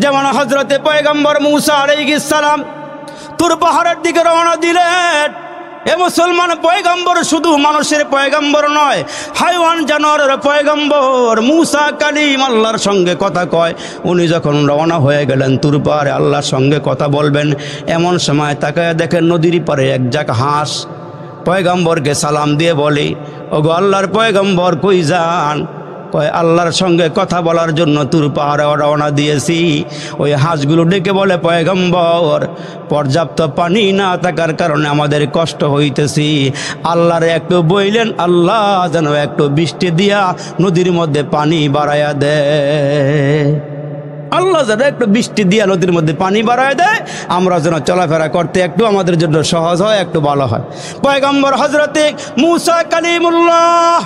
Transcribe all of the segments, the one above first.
যেমন হযরতে পয়গম্বর মূসা আলাইহিস সালাম তুর পাহাড়ের দিকে রওনা দিলেন। এ মুসলমান, পয়গম্বর শুধু মানুষের পয়গম্বর নয়, হাইওয়ান জানোয়ারের পয়গম্বর। মূসা কালিম আল্লাহর সঙ্গে কথা কয়। উনি যখন রওনা হয়ে গেলেন তুর পাহাড়ে আল্লাহর সঙ্গে কথা বলবেন, এমন সময় তাকায় দেখেন নদীর পারে এক ঝাঁক হাঁস পয়গম্বরকে সালাম দিয়ে বলে, ওগো আল্লাহর পয়গম্বর কই যান? কয় আল্লাহর সঙ্গে কথা বলার জন্য তুর পাহাড়ে রওনা দিয়েছি। ওই হাঁসগুলো ডেকে বলে, পয়গম্বর পর্যাপ্ত পানি না থাকার কারণে আমাদের কষ্ট হইতেছি, আল্লাহরে একটু বইলেন আল্লাহ যেন একটু বৃষ্টি দিয়া নদীর মধ্যে পানি বাড়াইয়া দেয়। আল্লাহ যেন একটু বৃষ্টি দিয়া নদীর মধ্যে পানি বাড়ায় দেয়, আমরা যেন চলাফেরা করতে একটু আমাদের জন্য সহজ হয়, একটু ভালো হয়। পয়গম্বর হযরতে মূসা কালিমুল্লাহ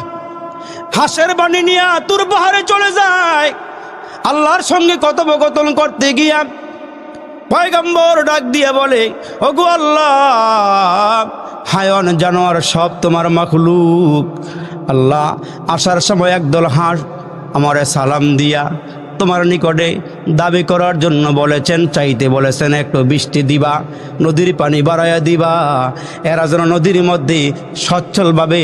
হাঁসের বাণী নিয়ে তুর পাহাড়ে চলে যায়। আল্লাহর সঙ্গে কথোপকথন করতে গিয়া পয়গম্বর ডাক দিয়ে বলে, ওগো আল্লাহ, হায়াওয়ান জানোয়ার সব তোমার মাখলুক। আল্লাহ, আসার সময় একদল হাঁস আমারে সালাম দিয়া তোমার নিকটে দাবি করার জন্য বলেছেন, চাইতে বলেছেন একটু বৃষ্টি দিবা, নদীর পানি বাড়াইয়া দিবা, এরা যেন নদীর মধ্যে সচ্ছলভাবে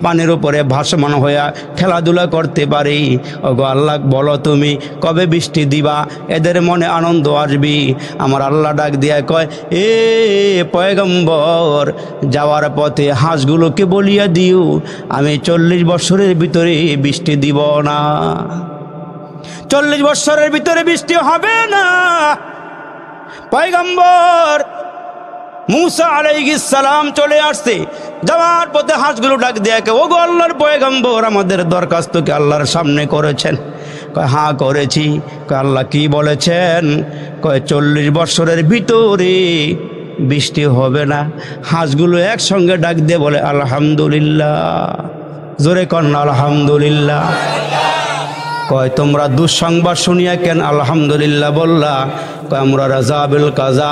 পানির উপরে ভাসমান হইয়া খেলাধুলা করতে পারি। ওগো আল্লাহ, বলো তুমি কবে বৃষ্টি দিবা, এদের মনে আনন্দ আসবি। আমার আল্লাহ ডাক দিয়া কয়, এ পয়গম্বর, যাওয়ার পথে হাঁসগুলোকে বলিয়া দিও আমি 40 বছরের ভিতরে বৃষ্টি দিব না। 40 বছরের ভিতরে বৃষ্টি হবে না। পয়গম্বর মূসা আলাইহিস সালাম চলে আসছে। যাওয়ার পথে হাঁসগুলো ডাক দিয়ে, ওগো আল্লাহর পয়গম্বর, আমাদের দরখাস্তকে আল্লাহর সামনে করেছেন? কয় হ্যাঁ করেছি। কয় আল্লাহ কি বলেছেন? কয় 40 বছরের ভিতরে বৃষ্টি হবে না। হাঁসগুলো একসঙ্গে ডাক দিয়ে বলে, আলহামদুলিল্লাহ। জোরে কন আলহামদুলিল্লাহ। কয় তোমরা দুঃসংবাদ শুনিয়া কেন আলহামদুলিল্লাহ বললা? কয় আমরা রাজা বিল কাজা,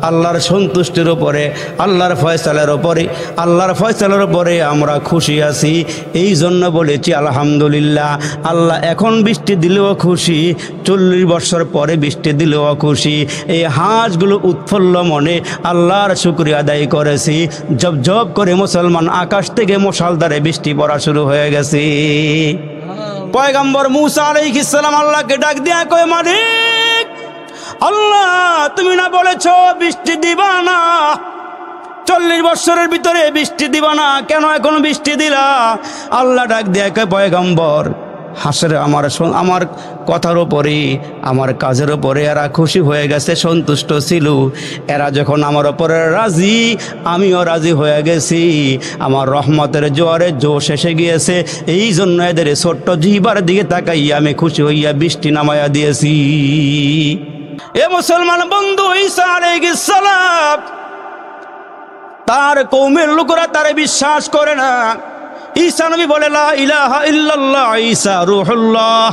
আল্লাহর সন্তুষ্টির উপরে, আল্লাহর ফয়সালার উপরে, আল্লাহর ফয়সালার উপরে আমরা খুশি আছি, এই জন্য বলেছি আলহামদুলিল্লাহ। আল্লাহ এখন বৃষ্টি দিলেও খুশি, 40 বছর পরে বৃষ্টি দিলেও খুশি। এই হাঁসগুলো উৎফুল্ল মনে আল্লাহর শুকরিয়া আদায় করেছি। জব জব করে মুসলমান আকাশ থেকে মশালধারে বৃষ্টি পড়া শুরু হয়ে গেছে। পয়গম্বর মূসা আলাইহিস সালাম আল্লাহকে ডাক দিয়া কয়, মালিক আল্লাহ, তুমি না বলেছো বৃষ্টি দিবা না, 40 বছরের ভিতরে বৃষ্টি দিবা না, কেন এখন বৃষ্টি দিলা? আল্লাহ ডাক দিয়া কয়, পয়গম্বর হাসরে আমার কথার উপরে, আমার কাজের উপরে এরা খুশি হয়ে গেছে, সন্তুষ্ট ছিল। এরা যখন আমার উপরে রাজি, আমিও রাজি হয়ে গেছি। আমার রহমতের জোয়ারে জোশ এসে গিয়েছে, এই জন্য এদের ছোট্ট জিহ্বার দিকে তাকাইয়া আমি খুশি হইয়া বৃষ্টি নামাইয়া দিয়েছি। এ মুসলমান বন্ধু, ঈসা আলাইহিস সালাম তার কওমের লোকেরা তারে বিশ্বাস করে না। ঈসা নবী বলে, লা ইলাহা ইল্লাল্লাহ ঈসা রূহুল্লাহ।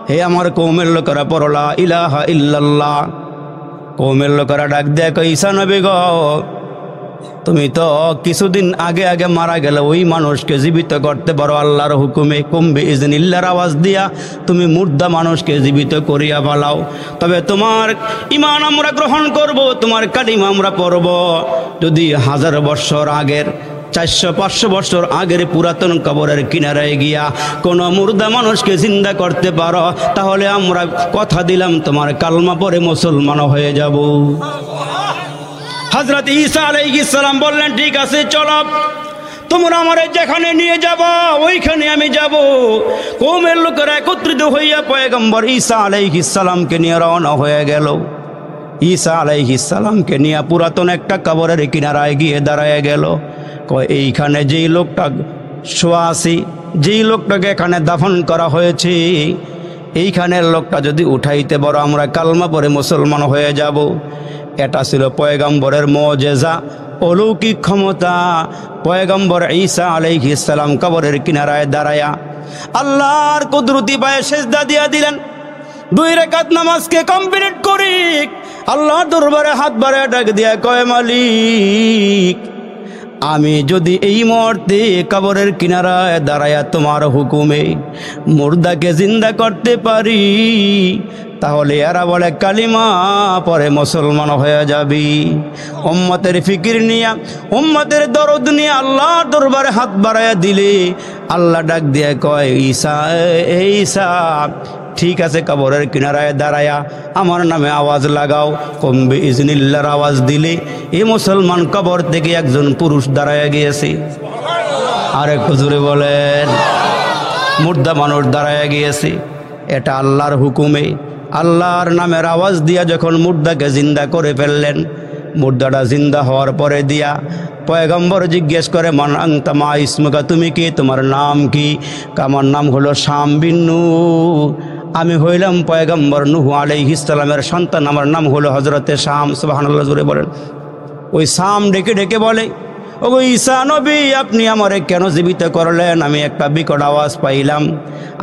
হে আমার কওমের লোকেরা পড়ো লা ইলাহা ইল্লাল্লাহ। কওমের লোকেরা ডাক দেয়, ঈসা নবী গো, তুমি তো কিছুদিন আগে আগে মারা গেলে, ওই মানুষকে জীবিত করতে পারো আল্লাহর হুকুমে, কুম্বি ইজনিল্লাহর আওয়াজ দিয়া তুমি মুর্দা মানুষকে জীবিত করিয়া পালাও। তবে তোমার ঈমান আমরা গ্রহণ করব, তোমার কালিমা আমরা পড়ব। যদি 1000 বছর আগের, 400-500 বছর আগের পুরাতন কবরের কিনারায় গিয়া কোনো মুর্দা মানুষকে জিন্দা করতে পারো, তাহলে আমরা কথা দিলাম তোমার কালমা পড়ে মুসলমান হয়ে যাব। হযরত ঈসা আলাইহিস সালাম বললেন, ঠিক আছে চলো, তোমরা আমারে যেখানে নিয়ে যাব ওইখানে আমি যাব। কওমের লোকেরা একত্রিত হইয়া পয়গম্বর ঈসা আলাইহিস সালামকে নিয়ে রওনা হয়ে গেল। ঈসা আলাইহিস সালামকে নিয়ে পুরাতন একটা কবরের কিনারায় গিয়ে দাঁড়ায় গেল। কয় এইখানে যেই লোকটা শোয়া আছে, যেই লোকটাকে এখানে দাফন করা হয়েছে, এইখানের লোকটা যদি উঠাইতে পারো আমরা কালমা পড়ে মুসলমান হয়ে যাব। এটা ছিল পয়গম্বরের মুজিজা, অলৌকিক ক্ষমতা। পয়গম্বর ঈসা আলাইহিস সালাম কবরের কিনারায় দাঁড়ায়া আল্লাহর কুদরতি পায়ে সেজদা দিয়া দিলেন। 2 রাকাত নামাজকে কমপ্লিট করি আল্লাহর দরবারে হাত বাড়ায় ডাক দিয়া কয়, মালিক আমি যদি এই মুহূর্তে কবরের কিনারায় দাঁড়ায়া তোমার হুকুমে মুর্দাকে জিন্দা করতে পারি, তাহলে এরা বলে কালিমা পরে মুসলমান হয়ে যাবি। উম্মতের ফিকির নিয়া, উম্মতের দরদ নিয়ে আল্লাহর দরবারে হাত বাড়াইয়া দিলে আল্লাহ ডাক দিয়ে কয়, ঈসা ঈসা ঠিক আছে, কবরের কিনারায় দাঁড়ায়া আমার নামে আওয়াজ লাগাও। কম্বে ইজনিল্লাহর আওয়াজ দিলে এই মুসলমান কবর থেকে একজন পুরুষ দাঁড়ায়া গিয়েছে। আর একটু জোরে বলেন, মুর্দা মানুষ দাঁড়ায়া গিয়েছে। এটা আল্লাহর হুকুমে, আল্লাহর নামের আওয়াজ দিয়া যখন মুর্দাকে জিন্দা করে ফেললেন, মুর্দাটা জিন্দা হওয়ার পরে দিয়া পয়গম্বর জিজ্ঞেস করে, মান আনতা মা ইসমুকা, তুমি কি, তোমার নাম কি? আমার নাম হলো শাম বিন নূহ, আমি হইলাম পয়গম্বর নূহ আলাইহিস সালামের সন্তান, আমার নাম হলো হযরতে শাম। সুবহানাল্লাহ জোরে বলেন। ওই শাম ডেকে ডেকে বলে, ওগো ঈসা নবী, আপনি আমারে কেন জীবিত করলেন? আমি একটা বিকট আওয়াজ পাইলাম,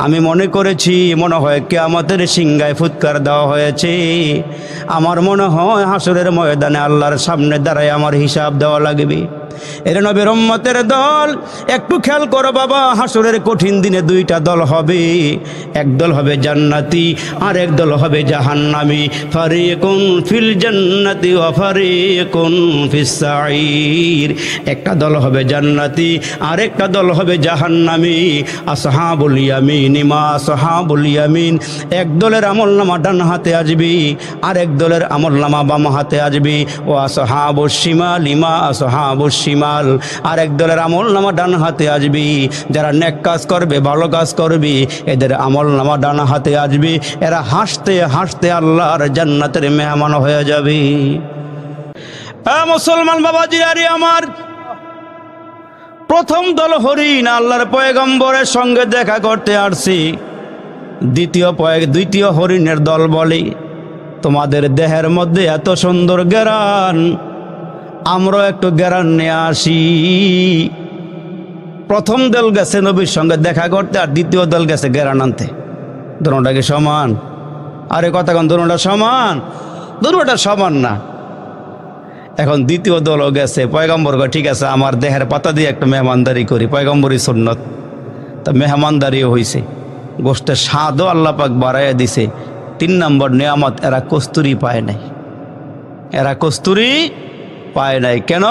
আমি মনে করেছি মনে হয় কিয়ামতের সিংহায় ফুৎকার দেওয়া হয়েছে। আমার মনে হয় হাসরের ময়দানে আল্লাহর সামনে দাঁড়ায় আমার হিসাব দেওয়া লাগবে। এর নবীর উম্মতের দল, একটু খেয়াল করো বাবা, হাসরের কঠিন দিনে দুইটা দল হবে। এক দল হবে জান্নাতি, আর এক দল হবে জাহান্নামী। ফারিকুন ফিল জান্নাতি ওয়া ফারিকুন ফিস সাঈর। একটা দল হবে জান্নাতি, আর একটা দল হবে জাহান্নামী। আসহাবুল ইয়ামিন মা আসহাবুল ইয়ামিন। এক দলের আমলনামা ডান হাতে আসবে, আর এক দলের আমলনামা বাম হাতে আসবে। ও আসহাবুশ শিমাল মা আসহাবুশ শিমাল। আর এক দলের আমলনামা ডান হাতে আসবে। যারা নেক কাজ করবে, ভালো কাজ করবে, এদের আমলনামা ডান হাতে আসবে। এরা হাসতে হাসতে আল্লাহর জান্নাতের মেহমান হয়ে যাবে। মুসলমান বাবাজি আরে আমার, প্রথম দল হরিণ আল্লাহর পয়গম্বরের সঙ্গে দেখা করতে আসছে। দ্বিতীয় হরিণের দল বলে, তোমাদের দেহের মধ্যে এত সুন্দর ঘ্রাণ, আমরা একটু ঘ্রাণ নিয়ে আসি। প্রথম দল গেছে নবীর সঙ্গে দেখা করতে, আর দ্বিতীয় দল গেছে ঘ্রাণ আনতে। দুটোটা কি সমান? আরে কথা কোন, দুটোটা সমান? দুটোটা সমান না। এখন দ্বিতীয় দলও গেছে, পয়গম্বর কয় ঠিক আছে, আমার দেহের পাতা দিয়ে একটা মেহমানদারি করি, পয়গম্বরই সুন্নত। তা মেহমানদারিও হয়েছে, গোষ্ঠের স্বাদও আল্লাহ পাক বাড়াইয়া দিছে। 3 নম্বর নিয়ামত, এরা কস্তুরি পায় নাই। এরা কস্তুরি পায় নাই কেন?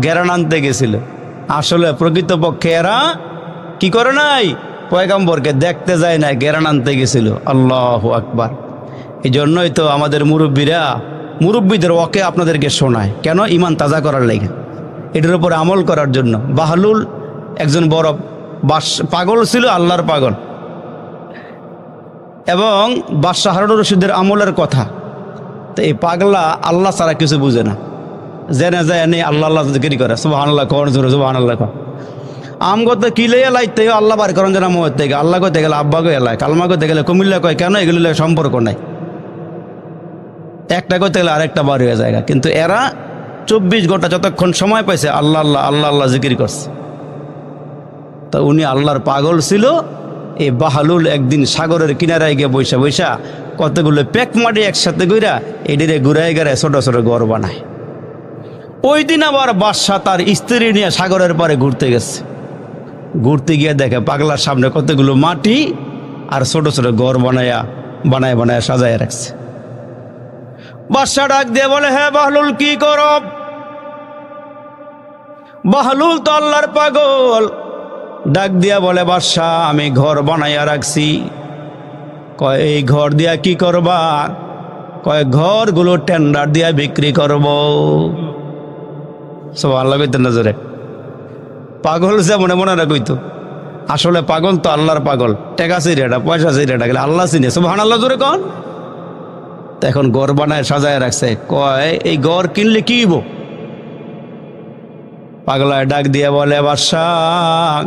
ঘ্রাণ আনতে গেছিল। আসলে প্রকৃতপক্ষে এরা কি করে নাই? পয়গম্বরকে দেখতে যায় না, ঘ্রাণ আনতে গেছিল। আল্লাহু আকবার। এই জন্যই তো আমাদের মুরব্বীদের ওকে আপনাদেরকে শোনায় কেন? ইমান তাজা করার লাগে, এটার উপর আমল করার জন্য। বাহলুল একজন বড় পাগল ছিল, আল্লাহর পাগল, এবং বাদশাহ হারুনুর রশিদের আমলের কথা। তো এই পাগলা আল্লাহ ছাড়া কিছু বুঝে না, জেনে যায় নেই আল্লাহ আল্লাহ জিকির করে। সুবহানাল্লাহ কোন জোরে সুবহানাল্লাহ কোন। আমগত কিলে এলাইতে আল্লাহ বার করেন যেন মহতে গেলে, আল্লাহ কইতে গেলে আব্বা কই এলায়, কালমা কইতে গেলে কুমিল্লা কয়, কেন? এগুলো সম্পর্ক নাই। একটা করতে গেলে আরেকটা বার হয়ে যায়। কিন্তু এরা 24 ঘন্টা যতক্ষণ সময় পাইছে আল্লাহ আল্লাহ আল্লাহ আল্লাহ জিকির করছে। তা উনি আল্লাহর পাগল ছিল। এই বাহলুল একদিন সাগরের কিনারায় গিয়ে বৈশা বৈশা কতগুলো পেক মাটি একসাথে গইরা এডিরে ঘুরাই গেড়ায় ছোট ছোট ঘর বানায়। ওই দিন আবার বাদশা তার স্ত্রী নিয়ে সাগরের পারে ঘুরতে গেছে। ঘুরতে গিয়ে দেখে পাগলার সামনে কতগুলো মাটি আর ছোট ছোট ঘর বানায় বানায় সাজায় রাখছে। বাদশা ডাক দিয়ে বলে, হ্যাঁ বাহলুল কি করো? বাহলুল তো আল্লাহর পাগল। ডাক দিয়া বলে, বাদশা আমি ঘর বানাইয়া রাখছি। কয় এই ঘর দিয়া কি করবা? কয় ঘরগুলো টেন্ডার দিয়া বিক্রি করব। সব আল্লাহ কইতেন নজরে। পাগল যে মনে মনে না কইতো, আসলে পাগল তো আল্লাহর পাগল। টাকা চিরেটা, পয়সা চিরেটা গেলে আল্লাহ চিনে। সুবহানাল্লাহ জোরে কন। এখন ঘর বানায় সাজায় রাখছে। কয় এই ঘর কিনলে কি হইব? পাগলায় ডাক দিয়ে বলে, বাদশাহ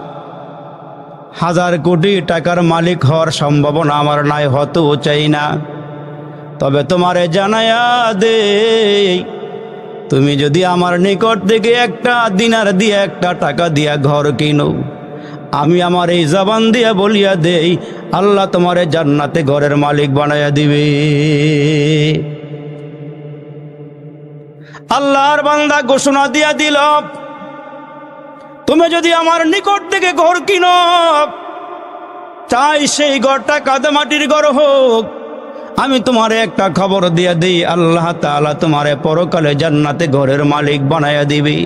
1000 কোটি টাকার মালিক হওয়ার সম্ভাবনা আমার নাই, হতেও চাই না। তবে তোমারে জানায়া দে, তুমি যদি আমার নিকট থেকে একটা দিনার দিয়ে, একটা টাকা দিয়া ঘর কিনো, আমি আমার এই জবান দিয়া বলিয়া দেই, আল্লাহ তোমারে জান্নাতে ঘরের মালিক বানায়া দিবে। আল্লাহর বান্দা ঘোষণা দিয়া দিল, তুমি যদি আমার নিকট থেকে ঘর কিনো, চাই সেই ঘরটা কাদামাটির ঘর হোক, আমি তোমারে একটা খবর দিয়ে দিই, আল্লাহ তাআলা তোমারে পরকালে জান্নাতে ঘরের মালিক বানায়া দিবি।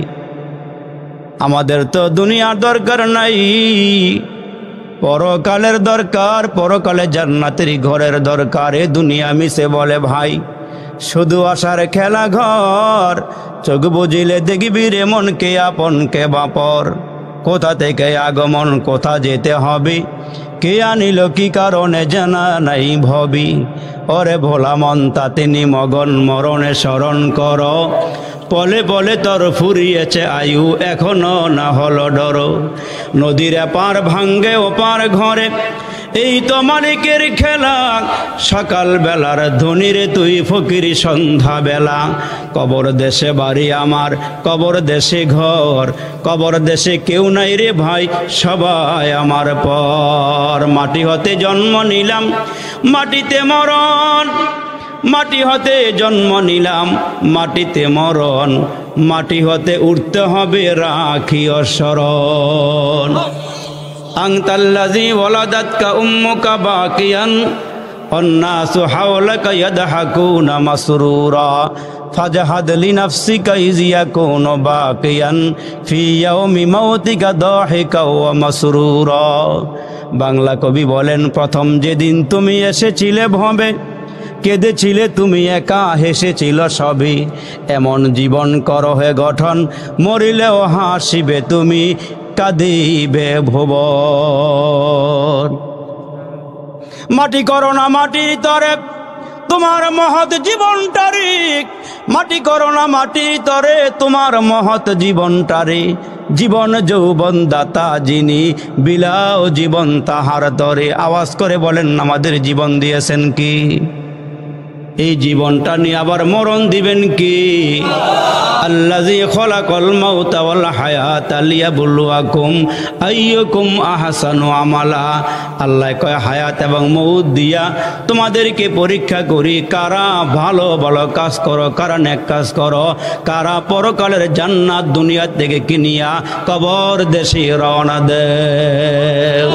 আমাদের তো দুনিয়ার দরকার নাই, পরকালের দরকার, পরকালে জান্নাতের ঘরের দরকার। এ দুনিয়া মিশে বলে ভাই শুধু আশার খেলা ঘর, চোখ বুঝিলে দেখবি রে মনকে আপন কে বাপর। কোথা থেকে আগমন, কোথা যেতে হবে, কে আনিল কি কারণে জানা নাই ভবি। ওরে ভোলা মন তাতে নিমগন, মরণে স্মরণ কর, পলে পলে তোর ফুরিয়েছে আয়ু, এখনো না হলো ডর। নদীর এপার ভাঙ্গে ওপার ঘরে, এই তো মালিকের খেলা। সকাল বেলার ধনীরে তুই ফকির সন্ধ্যা বেলা। কবর দেশে বাড়ি আমার, কবর দেশে ঘর, কবর দেশে কেউ নাই রে ভাই, সবাই আমার পর। মাটি হতে জন্ম নিলাম, মাটিতে মরণ, মাটি হতে জন্ম নিলাম, মাটিতে মরণ, মাটি হতে উঠতে হবে রাখিও স্মরণ। আনতাল্লাযী ওয়ালাদাতকা উম্মুকা বাকিয়ান ওয়ান্নাসু হাওলাকা ইয়াদহাকুনা মাসরুরা ফাজহাদ লিনাফসিকা ইয ইয়াকুনু বাকিয়ান ফি ইয়াউমি মাউতিকা দাহিকা ওয়া মাসরুরা। বাংলা কবি বলেন, প্রথম যেদিন তুমি এসেছিলে ভবে, কেঁদেছিলে তুমি একা, হেসেছিল সবই। এমন জীবন করো হে গঠন, মরিলেও হাসিবে তুমি, কাঁদিবে ভুবন। মাটি করো না মাটির তরে তোমার মহৎ জীবনটারে, মাটি করো না মাটির তরে তোমার মহৎ জীবনটারে। জীবন যৌবন দাতা যিনি, বিলাও জীবন তাহার তরে। আওয়াজ করে বলেন, আমাদের জীবন দিয়েছেন কি? এই জীবনটা নিয়ে আবার মরণ দিবেন কি? আল্লাযী খলাকাল মাউতা ওয়াল হায়াতা লিয়াবলুয়াকুম আইয়ুকুম আহসানু আমালা। আল্লাহ কয় হায়াত এবং মউত দিয়া তোমাদেরকে পরীক্ষা করি, কারা ভালো ভালো কাজ করো, কারা নেক কাজ করো, কারা পরকালের জান্নাত দুনিয়া থেকে কিনিয়া কবর দেশে রওনা দেও।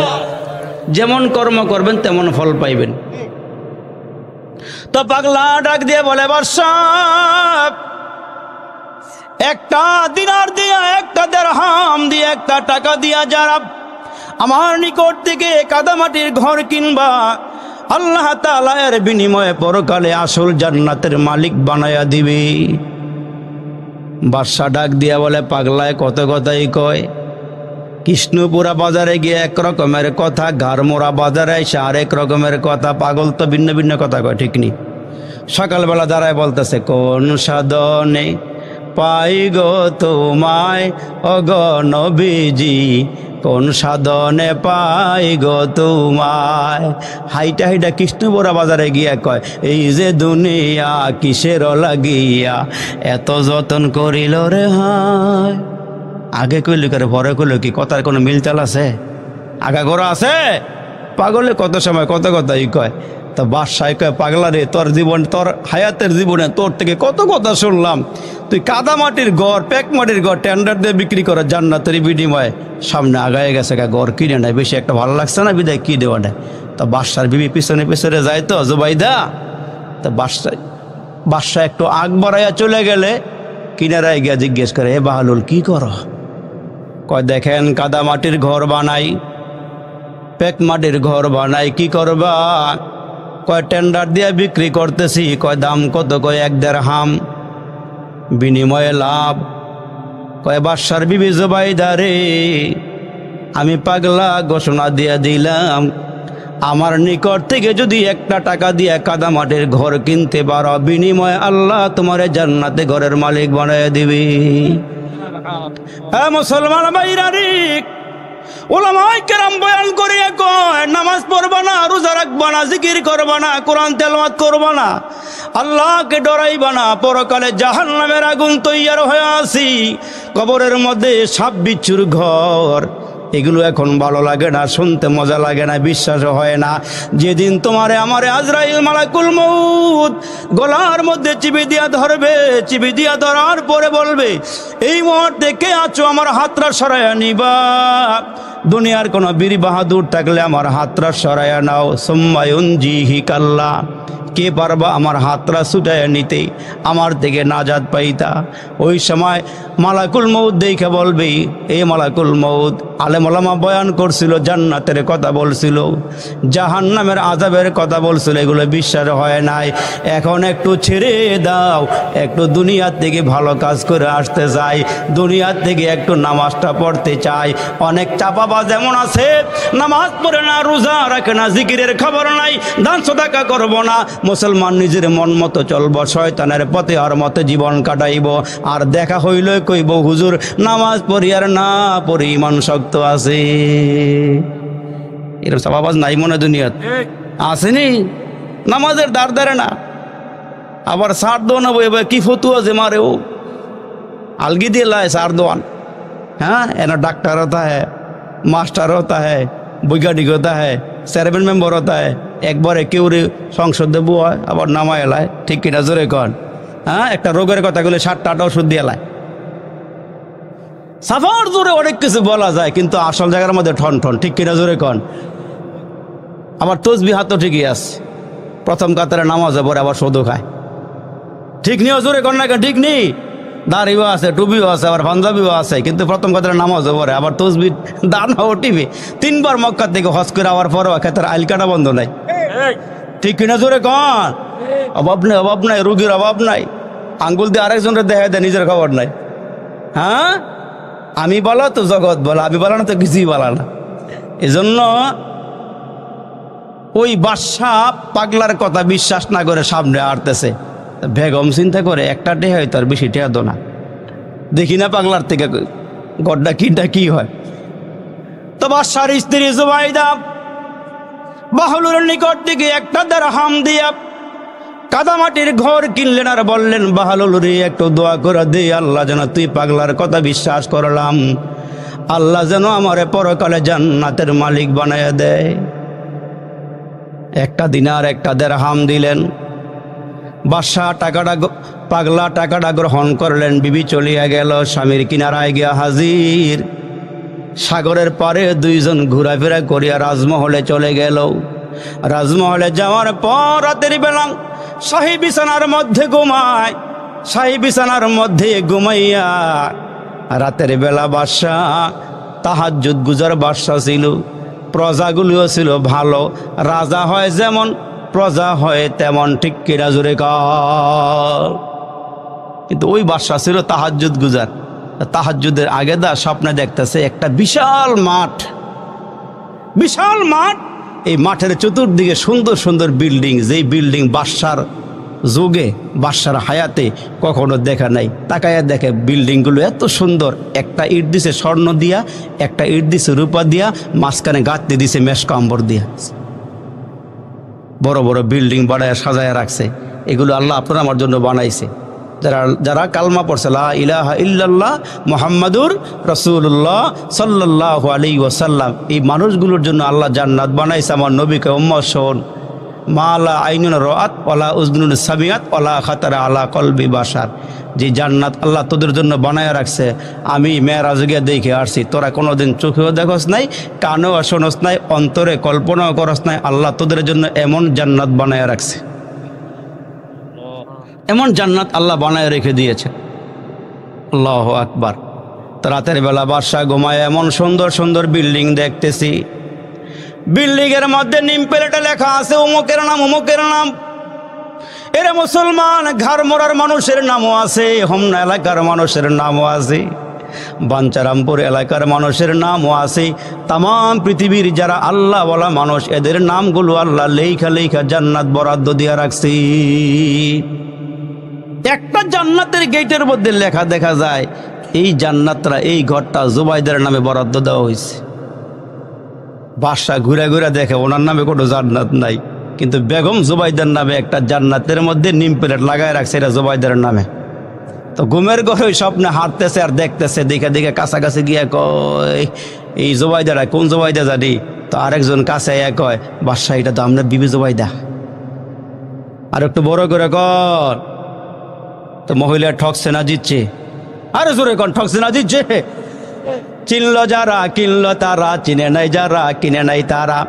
যেমন কর্ম করবেন তেমন ফল পাইবেন। তো পাগলা ডাক দিয়ে বলে, বাদশাহ একটা দিনার দিয়া, একটা দিরহাম দিয়া, একটা টাকা দিয়া যারা আমার নিকট থেকে কাদামাটির ঘর কিনবা, আল্লাহ তাআলা এর বিনিময়ে পরকালে আসল জান্নাতের মালিক বানায়া দিবে। বাদশাহ ডাক দিয়া বলে, পাগলায় কত কথাই কয়। কৃষ্ণপুরা বাজারে গিয়ে এক রকমের কথা, গারমোড়া বাজারে এসে আরেক রকমের কথা। পাগল তো ভিন্ন ভিন্ন কথা কয়, ঠিক নি? সকালবেলা দাঁড়ায় বলতেছে, কোন সাধনে পাই গো তোমায় ওগ নবীজি, কোন সাধনে পাই গো তোমায়। হাইটা হাইটা কৃষ্ণপুরা বাজারে গিয়া কয়, এই যে দুনিয়া কিসের লাগিয়া এত যতন করিল রে হায়। আগে কইলি করে পরে কইল কি? কথার কোনো মিলচাল আছে? আগা গোড়া আছে? পাগলে কত সময় কত কথাই কয়। তো বাদশাহ কয়, পাগলা রে, তোর জীবন, তোর হায়াতের জীবনে তোর থেকে কত কথা শুনলাম। তুই কাদা মাটির ঘর, প্যাক মাটির ঘর টেন্ডার দিয়ে বিক্রি করে জান্নাতের বিনিময়ে সামনে আগায় গেছে, ঘর কিনে নেয়, বেশি একটা ভালো লাগছে না, বিদায় কি দেওয়া নেয়। তো বাদশার বিবি পিছনে পিছনে যায় তো, জুবাইদা। তো বাদশাহ একটু আগ বাড়াইয়া চলে গেলে কিনারায় গিয়া জিজ্ঞেস করে, এ বাহালুল কি করো? কয়, দেখেন কাদা মাটির ঘর বানাই, প্যাক মাটির ঘর বানাই। কি করবা? কয়, টেন্ডার দিয়ে বিক্রি করতেছি। কয়, দাম কত? কয়, 1 দিরহাম, বিনিময়ে লাভ। কয়, বাদশার বিবি জুবাইদা রে, আমি পাগলা ঘোষণা দিয়ে দিলাম, আমার নিকট থেকে যদি একটা টাকা দিয়ে কাদা মাটির ঘর কিনতে পারো, বিনিময়ে আল্লাহ তোমার জান্নাতে ঘরের মালিক বানায় দিবি। হ্যাঁ মুসলমান ভাইরা রে, ওলামায়ে কেরাম বয়ান করে কয়, নামাজ পড়বা না, রোজা রাখবা না, জিকির করবা না, কোরআন তেলাওয়াত করবা না, আল্লাহকে ডরাইবা না, পরকালে জাহান্নামের আগুন তৈয়ার হয়ে আসি, কবরের মধ্যে সাপ বিচ্ছুর ঘর, এগুলো এখন ভালো লাগে না, শুনতে মজা লাগে না, বিশ্বাসও হয় না। যেদিন তোমারে আমারে আজরাইল মালাকুল মউত গলার মধ্যে চিবি দিয়া ধরবে, চিবি দিয়া ধরার পরে বলবে, এই মুহূর্তে কে আছো, আমার হাতটা সরাইয়া নিবা। দুনিয়ার কোনো বীর বাহাদুর থাকলে আমার হাতটা সরাইয়া নাও। সুম্মায়ুনজিহি কাল্লা, কে পারবা আমার হাতটা ছুটাইয়া নিতে, আমার থেকে নাজাত পাইতা। ওই সময় মালাকুল মউত দেখে বলবে, এ মালাকুল মউত, আলেম ওলামা বয়ান করছিল, জান্নাতের কথা বলছিল, জাহান্নামের আযাবের কথা বলছিল, এগুলো বিশ্বাস হয় নাই। এখন একটু ছেড়ে দাও, একটু দুনিয়ার থেকে ভালো কাজ করে আসতে চাই, দুনিয়ার থেকে একটু নামাজটা পড়তে চাই। অনেক চাপাবাজ এমন আছে, নামাজ পড়ে না, রোজা রাখে না, জিকিরের খবর নাই, দান সদাকা করব না, মুসলমান নিজের মন মতো চলব, শয়তানের পথে আর মতে জীবন কাটাইব। আর দেখা হইল কইব, হুজুর নামাজ পড়ি আর না পড়ি ইমান শক্ত আছে। এরকম চাপাবাজ নাই মনে দুনিয়াত আসেনি, নামাজের দাঁড় দাঁড়ে না, আবার সার দোয়া নেবো, এবার কি ফতুয়া যে মারে ও अलगी দিয়ে लाए सार दोआन। हाँ एना डॉक्टर होता है, मास्टर होता है, বৈজ্ঞানিক होता है, চেয়ারম্যান মেম্বার होता है, একবারে কেউরে সংসদ দেবো হয় আবার নামায় এলায়, ঠিক কিনা জোরে কন। হ্যাঁ একটা রোগের কথাগুলো 7টা ওষুধ দিয়ে এলায়। সাফার জোরে অনেক কিছু বলা যায়, কিন্তু আসল জায়গার মধ্যে ঠন ঠন, ঠিক কিনা জোরে কন। আবার তসবিহ হাত তো ঠিকই আছে, প্রথম কাতারে নামাজে পড়ে আবার সদু খায়, ঠিক নিও জোরে কন না, ঠিক নেই। দাড়িও আছে, টুপিও আছে, আবার পাঞ্জাবিও আছে, কিন্তু প্রথম কথাটা নামাজও পড়ে, আবার তসবির দানাও টিভি। 3বার মক্কা থেকে হজ করে আবার পরও ক্ষেত্রে আইল কাটা বন্ধ নাই, ঠিক কিনা জোরে কন। অভাব নেই, অভাব নাই, রুগীর অভাব নাই, আঙ্গুল দিয়ে আরেকজনের দেখা দেয়, নিজের খবর নাই। হ্যাঁ আমি বলো তো জগৎ বলো, আমি বলা না তো কিছুই বলা না। এজন্য ওই বাদশা পাগলার কথা বিশ্বাস না করে সামনে আটতেছে, বেগম চিন্তা করে একটা টেহা হয় তার বেশি টেহা দো না, দেখি না পাগলার থেকে গড্ডা কিনটা কি হয়। তো বাদশার স্ত্রী জুবাইদা বাহলুরের নিকট থেকে একটা দিরহাম দিয়া কাদামাটির ঘর কিনলেন, আর বললেন, বাহলুল রে একটু দোয়া করে দে, আল্লাহ যেন তুই পাগলার কথা বিশ্বাস করলাম, আল্লাহ যেন আমারে পরকালে জান্নাতের মালিক বানায় দেয়। একটা দিনার একটা দিরহাম দিলেন। বাদশা পাগলা টাকাটা গ্রহণ করলেন, বিবি চলিয়া গেল, স্বামীর কিনারায় গিয়া হাজির। সাগরের পারে দুইজন ঘোরাফেরা করিয়া রাজমহলে চলে গেল। রাজমহলে যাওয়ার পর রাতের বেলা শাহী বিছানার মধ্যে ঘুমায়, শাহী বিছানার মধ্যে ঘুমাইয়া রাতের বেলা বাদশা তাহাজ্জুদ গুজার বাদশা ছিল, প্রজাগুলিও ছিল ভালো, রাজা হয় যেমন প্রজা হয় তেমন, ঠিক কিনা জোরে কর। কিন্তু ওই বাদশা ছিল তাহাজ্জুদ গুজার। তাহাজ্জুদের আগে দা স্বপ্নে দেখতেছে একটা বিশাল মাঠ, বিশাল মাঠ, এই মাঠের চতুর্দিকে সুন্দর সুন্দর বিল্ডিং, যেই বিল্ডিং বাদশার যুগে বাদশার হায়াতে কখনো দেখা নাই। তাকায়া দেখে বিল্ডিংগুলো এত সুন্দর, একটা ইট দিছে স্বর্ণ দিয়া, একটা ইট দিছে রূপা দিয়া, মাঝখানে গাঁথতে দিছে মেশকাম্বর দিয়া, বড় বড় বিল্ডিং বানায় সাজায় রাখছে। এগুলো আল্লাহ আপনারা আমার জন্য বানাইছে। যারা কালমা পড়ছে লা ইলাহা ইল্লাল্লাহ মুহাম্মাদুর রাসূলুল্লাহ সাল্লাল্লাহু আলাইহি ওয়াসাল্লাম, এই মানুষগুলোর জন্য আল্লাহ জান্নাত বানাইছে। আমার নবীকে উম্মত শোন, মা লা আইনুন রাআত ওয়ালা উযনুন সামিআত ওয়ালা খাতারা আলা কলবি বাশার, যে জান্নাত আল্লাহ তোদের জন্য বানায় রাখছে, আমি মেরাজে গিয়ে দেখে আসছি। তোরা কোনোদিন চোখেও দেখোস নাই, কানেও শোনস নাই, অন্তরে কল্পনাও করস নাই, আল্লাহ তোদের জন্য এমন জান্নাত বানায় রাখছে, এমন জান্নাত আল্লাহ বানায় রেখে দিয়েছে। আল্লাহু আকবার। তো রাতের বেলা বাদশা ঘুমায়, এমন সুন্দর সুন্দর বিল্ডিং দেখতেছি, বিল্ডিংয়ের মধ্যে নিম প্লেটে লেখা আছে অমুকের নাম, অমুকের নাম। এরা মুসলমান ঘর মোড়ার মানুষের নামও আছে, হোমনা এলাকার মানুষের নামও আছে, বাঞ্চারামপুর এলাকার মানুষের নামও আছে। তাম পৃথিবীর যারা আল্লাহ বলা মানুষ, এদের নামগুলো আল্লাহ লেখা লেখা জান্নাত বরাদ্দ দিয়া রাখছি। একটা জান্নাতের গেটের মধ্যে লেখা দেখা যায়, এই জান্নাতরা, এই ঘরটা জুবাইদার নামে বরাদ্দ দেওয়া হয়েছে। বাদশা ঘুরে ঘুরে দেখে ওনার নামে কোনো জান্নাত নাই, কিন্তু বেগম জুবাইদার নামে একটা জান্নাতের মধ্যে নিম প্লেট লাগায় রাখছে, এটা জুবাইদার নামে। তো ঘুমের ঘরে ওই স্বপ্নে হাঁটতেছে আর দেখতেছে, দেখে দেখে কাছাকাছি গিয়ে কয়, এই জুবাইদারা কোন জুবাইদা জানি। তো আরেকজন কাছে কয়, বাদশাহ এটা তো আপনার বিবি জুবাইদা। আর একটু বড় করে কর। তো মহিলা ঠকছে না জিতছে? আরে জোরে কন, ঠকছে না জিতছে? চিনল যারা কিনল তারা, চিনে নাই যারা কিনে নাই তারা।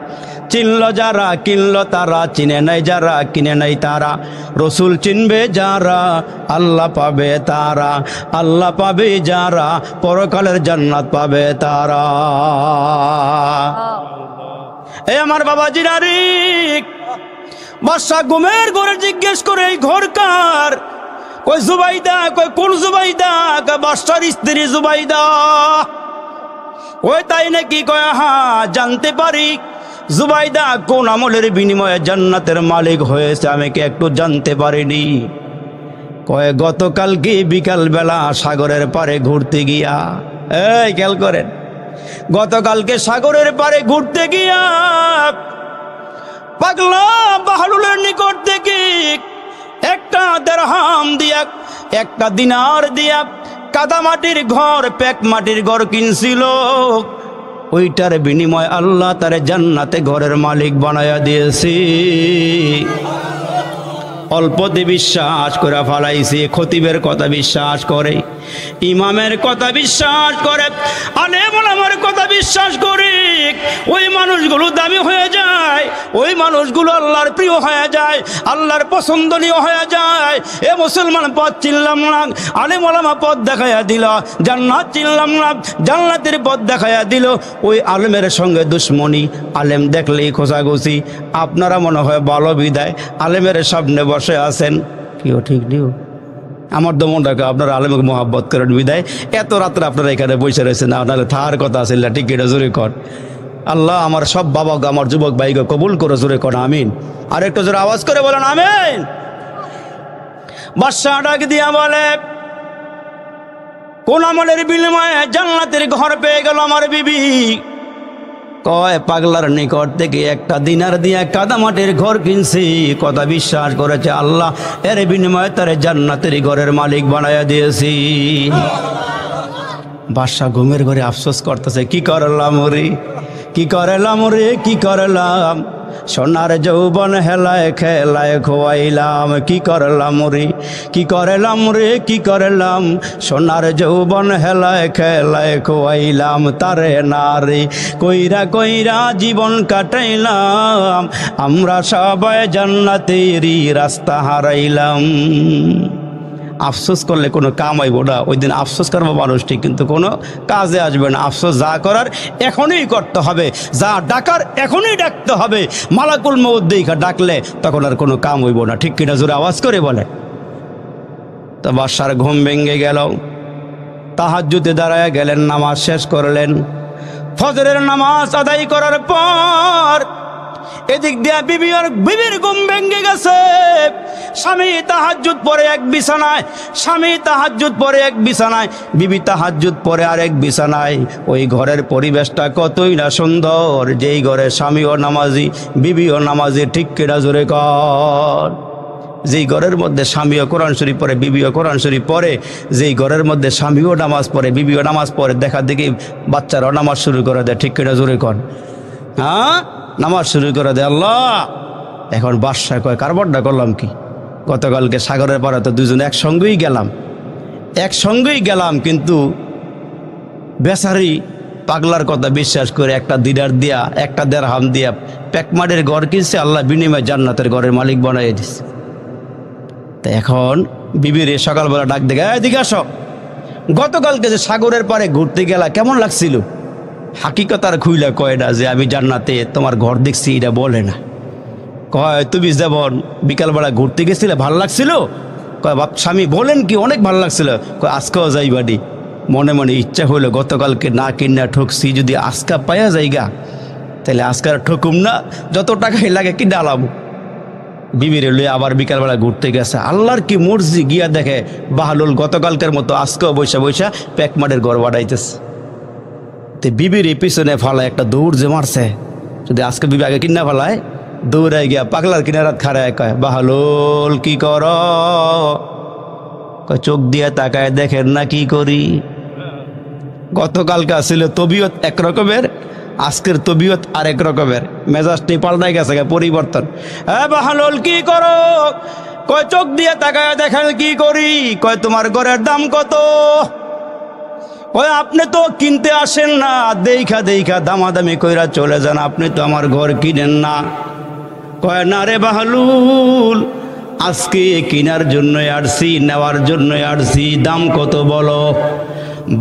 চিনল যারা কিনল তারা, চিনে নাই যারা কিনে নাই তারা। রসুল চিনবে যারা, আল্লাহ পাবে তারা। আল্লাহ পাবে যারা, পরকালের জান্নাত পাবে তারা। এ আমার বাবাজি নারী, বাদশা ঘুমের ঘরে জিজ্ঞেস করে এই ঘর কার? কই জুবাইদা। কই কোন জুবাইদা? বাদশার স্ত্রী জুবাইদা। ওই তাই নাকি? কয় হ্যাঁ, জানতে পারি জুবাইদা কোন আমলের বিনিময়ে জান্নাতের মালিক হয়েছে আমি কি একটু জানতে পারিনি? কয় গতকালকে বিকাল বেলা সাগরের পারে ঘুরতে গিয়া, এই খেয়াল করেন, গতকালকে সাগরের পারে ঘুরতে গিয়া পাগলা বাহলুলের নিকট থেকে একটা দিরহাম দিয়া, একটা দিনার দিয়া কাদামাটির ঘর, পেক মাটির ঘর কিনছিল। ওইটার বিনিময় আল্লাহ তারে জান্নাতে ঘরের মালিক বানায়া দিয়েছি। অল্পতে বিশ্বাস করে ফালাইছে, খতিবের কথা বিশ্বাস করে, ইমামের কথা বিশ্বাস করে, আলেম ওলামার কথা বিশ্বাস করে। ওই মানুষগুলো দামি হয়ে যায়, ওই মানুষগুলো আল্লাহর প্রিয় হয়ে যায়, আল্লাহর পছন্দনীয় হয়ে যায়। এ মুসলমান পথ চিনলাম না, আলেম ওলামা পথ দেখাইয়া দিল। জান্নাত চিনলাম না, জান্নাতের পথ দেখাইয়া দিল। ওই আলেমের সঙ্গে দুশ্মনী, আলেম দেখলেই খোঁচাখুচি। আপনারা মনে হয় ভালো বিদায় আলেমের সামনে বসে আছেন, কেউ ঠিক নিও। আমার দমনটাকে আপনারা আলেমকে মোহাব্বত করেন বিদায় এত রাত্রে আপনারা এখানে বসে রয়েছেন। না নাহলে থার কথা আছে, ঠিক এটা জোরে কর। আল্লাহ আমার সব বাবাকে, আমার যুবক ভাইকে কবুল করে, জোরে কর আমিন। আর একটু জোরে আওয়াজ করে বলেন আমিন। বাদশা ডাক দিয়া বলে, কোন আমলের বিনিময়ে জান্নাতের ঘর পেয়ে গেল আমার বিবি? কয় পাগলার নিকট থেকে একটা দিনার দিয়া কাদামাটির ঘর কিনছি, কথা বিশ্বাস করেছে আল্লাহ, এর বিনিময়ে তারে জান্নাতের ঘরের মালিক বানায়া দিয়েছি। বাদশা ঘুমের ঘরে আফসোস করতেছে, কি করলাম রে, কি করলাম রে, কি করলাম। সোনার যৌবন হেলায় খেলায় খোয়াইলাম, কি করলাম রে, কি করলাম রে, কি করলাম। সোনার যৌবন হেলায় খেলায় খোয়াইলাম, তারে নারে কইরা কইরা জীবন কাটাইলাম। আমরা সবাই জান্নাতেরই রাস্তা হারাইলাম। আফসোস করলে কোনো কাম হইব না। ওই দিন আফসোস করবো মানুষটি, কিন্তু কোনো কাজে আসবে না। আফসোস যা করার এখনই করতে হবে, যা ডাকার এখনই ডাকতে হবে। মালাকুল মউত দেখা ডাকলে তখন আর কোনো কাম হইব না, ঠিক কিনা জোরে আওয়াজ করে বলে। তো বাদশার ঘুম ভেঙে গেল, তাহাজ্জুদে দাঁড়ায় গেলেন, নামাজ শেষ করলেন। ফজরের নামাজ আদায় করার পর এদিক দিয়া বিবির ঘুম ভেঙে গেছে। স্বামী তাহাজ্জুদ পরে এক বিছানায়, স্বামী তাহাজ্জুদ পরে এক বিছানায়, বিবি তাহাজ্জুদ পরে আরেক বিছানায়। ওই ঘরের পরিবেশটা কতই না সুন্দর, যেই ঘরে স্বামীও নামাজি বিবিও নামাজি, ঠিক কিনা জোরে কর। যেই ঘরের মধ্যে স্বামীও কোরআন শরীফ পড়ে বিবিও কোরআন শরীফ পড়ে, যেই ঘরের মধ্যে স্বামীও নামাজ পড়ে বিবিও নামাজ পড়ে, দেখা দেখি বাচ্চারাও নামাজ শুরু করে দেয়, ঠিক কিনা জোরে কর। হ্যাঁ, নামাজ শুরু করে দেয়। আল্লাহ, এখন বাদশা কয় কারবারটা করলাম কি? গতকালকে সাগরের পাড়ে তো দুজন একসঙ্গেই গেলাম, কিন্তু বেচারি পাগলার কথা বিশ্বাস করে একটা দিনার দিয়া, একটা দিরহাম দিয়া পেকমাটির ঘর কিনছে, আল্লাহ বিনিময়ে জান্নাতের ঘরের মালিক বানাই দিছে। তা এখন বিবির সকালবেলা ডাক দেখে, এদিকে আসো, গতকালকে যে সাগরের পাড়ে ঘুরতে গেলা কেমন লাগছিল? হাকিকতার খুইলা কয় না যে আমি জান্নাতে তোমার ঘর দেখছি, এটা বলে না। কয় তুমি যেমন বিকালবেলা ঘুরতে গেছিলে ভাল লাগছিল? কয় বাপ স্বামী বলেন কি, অনেক ভালো লাগছিল। কয় আজকেও যাইবাডি, মনে মনে ইচ্ছা হইলো গতকালকে না কিনা ঠকছি, যদি আজকা পাইয়া যাইগা তাহলে আজকার ঠকুম না, যত টাকাই লাগে কি ডালাম। বিবিরে লইয়া আবার বিকালবেলা ঘুরতে গেছে। আল্লাহর কি মর্জি, গিয়া দেখে বাহলুল গতকালকের মতো আজকেও বৈশা বৈশা পেকমাটের ঘর বাড়াইতেছে। তে বিবির পিছনে ফালায় একটা দৌড় যে মারছে, যদি আজকে বিবি আগে কিনা ফালায়, দৌড়াই গিয়া পাগলার কিনারাত খাড়ায় কয়, বাহলুল কি কর? কয় চোখ দিয়ে তাকায় দেখেন না কি করি। গতকালকে আসলে তবিয়ত এক রকমের, আজকের তবিয়ত আরেক রকমের, মেজাজটি পাল্টাই গেছে, পরিবর্তন। হ্যাঁ বাহালুল কি করো? কয় চোখ দিয়ে তাকায় দেখেন কি করি। কয় তোমার ঘরের দাম কত? কয় আপনি তো কিনতে আসেন না, দেইখা দেইখা দামাদামি কইরা চলে যান, আপনি তো আমার ঘর কিনেন না। কয় না রে বাহালুল, আজকে কেনার জন্য আসছি, নেওয়ার জন্য আসছি, দাম কত বলো।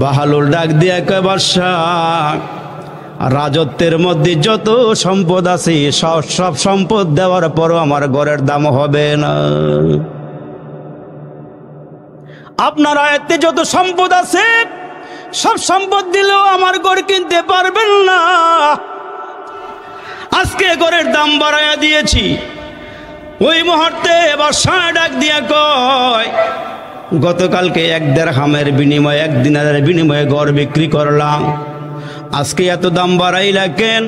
বাহালুল ডাক দিয়া কয় বাদশাহ, রাজত্বের মধ্যে যত সম্পদ আছে সব সম্পদ দেওয়ার পরও আমার ঘরের দাম হবে না। আপনার আয়ত্তে যত সম্পদ আছে সব সম্পদ দিলেও আমার ঘর কিনতে পারবেন না। আজকে ঘরের দাম বাড়াইয়া দিয়েছি। ওই মুহূর্তে বাদশা ডাক দিয়া কয়, গতকালকে 1 দিরহামের বিনিময়ে 1 দিনারের বিনিময়ে ঘর বিক্রি করলাম, আজকে এত দাম বাড়াইলা কেন?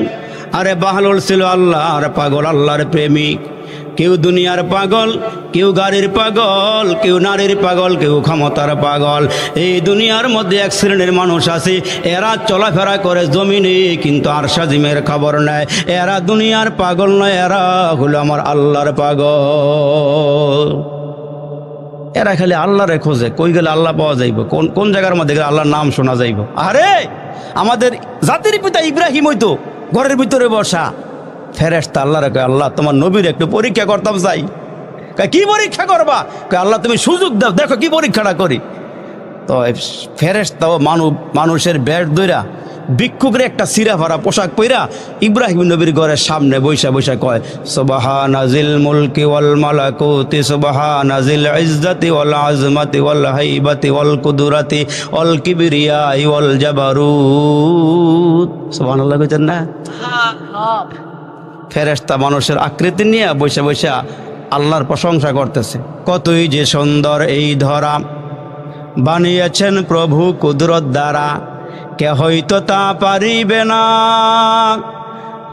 আরে বাহালুল ছিল আল্লাহর পাগল, আল্লাহর প্রেমিক। কেউ দুনিয়ার পাগল, কেউ গাড়ির পাগল, কেউ নারীর পাগল, কেউ ক্ষমতার পাগল। এই দুনিয়ার মধ্যে এক শ্রেণীর মানুষ আছে, এরা চলাফেরা করে জমিনে কিন্তু আরশাজিমের খবর নেয়। এরা দুনিয়ার পাগল নয়, এরা হলো আমার আল্লাহর পাগল। এরা খালি আল্লাহরে খোঁজে, কই গেলে আল্লাহ পাওয়া যাইব, কোন কোন জায়গার মধ্যে গেলে আল্লাহর নাম শোনা যাইব। আরে আমাদের জাতির পিতা ইব্রাহিম হইতো ঘরের ভিতরে বসা, ফেরেশতা আল্লাহরে কয়, আল্লাহ তোমার নবীর একটু পরীক্ষা করতাম চাই। কি পরীক্ষা করবা? আল্লাহ তুমি সুযোগ দাও, দেখো কি পরীক্ষাটা করি। তো ফেরেশতা মানুষের বেশ দইরা ভিক্ষুকের একটা সিরা ভরা পোশাক পইরা ইব্রাহিম নবীর ঘরের সামনে বৈশা বৈশা কয়, সুবহানাজিল মুলকি ওয়াল মালাকুতি, সুবহানাজিল ইজ্জতি ওয়াল আজমাতি ওয়াল হাইবাতি ওয়াল কুদরাতি ওয়াল কিবরিয়াই ওয়াল জাবারুত। সুবহানাল্লাহ কইতেন না? ফেরেশতা মানুষের আকৃতি নিয়ে বৈশা বৈশা আল্লাহর প্রশংসা করতেছে। কতই যে সুন্দর এই ধরা, বানিয়েছেন প্রভু কুদরত দ্বারা, কে হয়তো তা পারিবে না।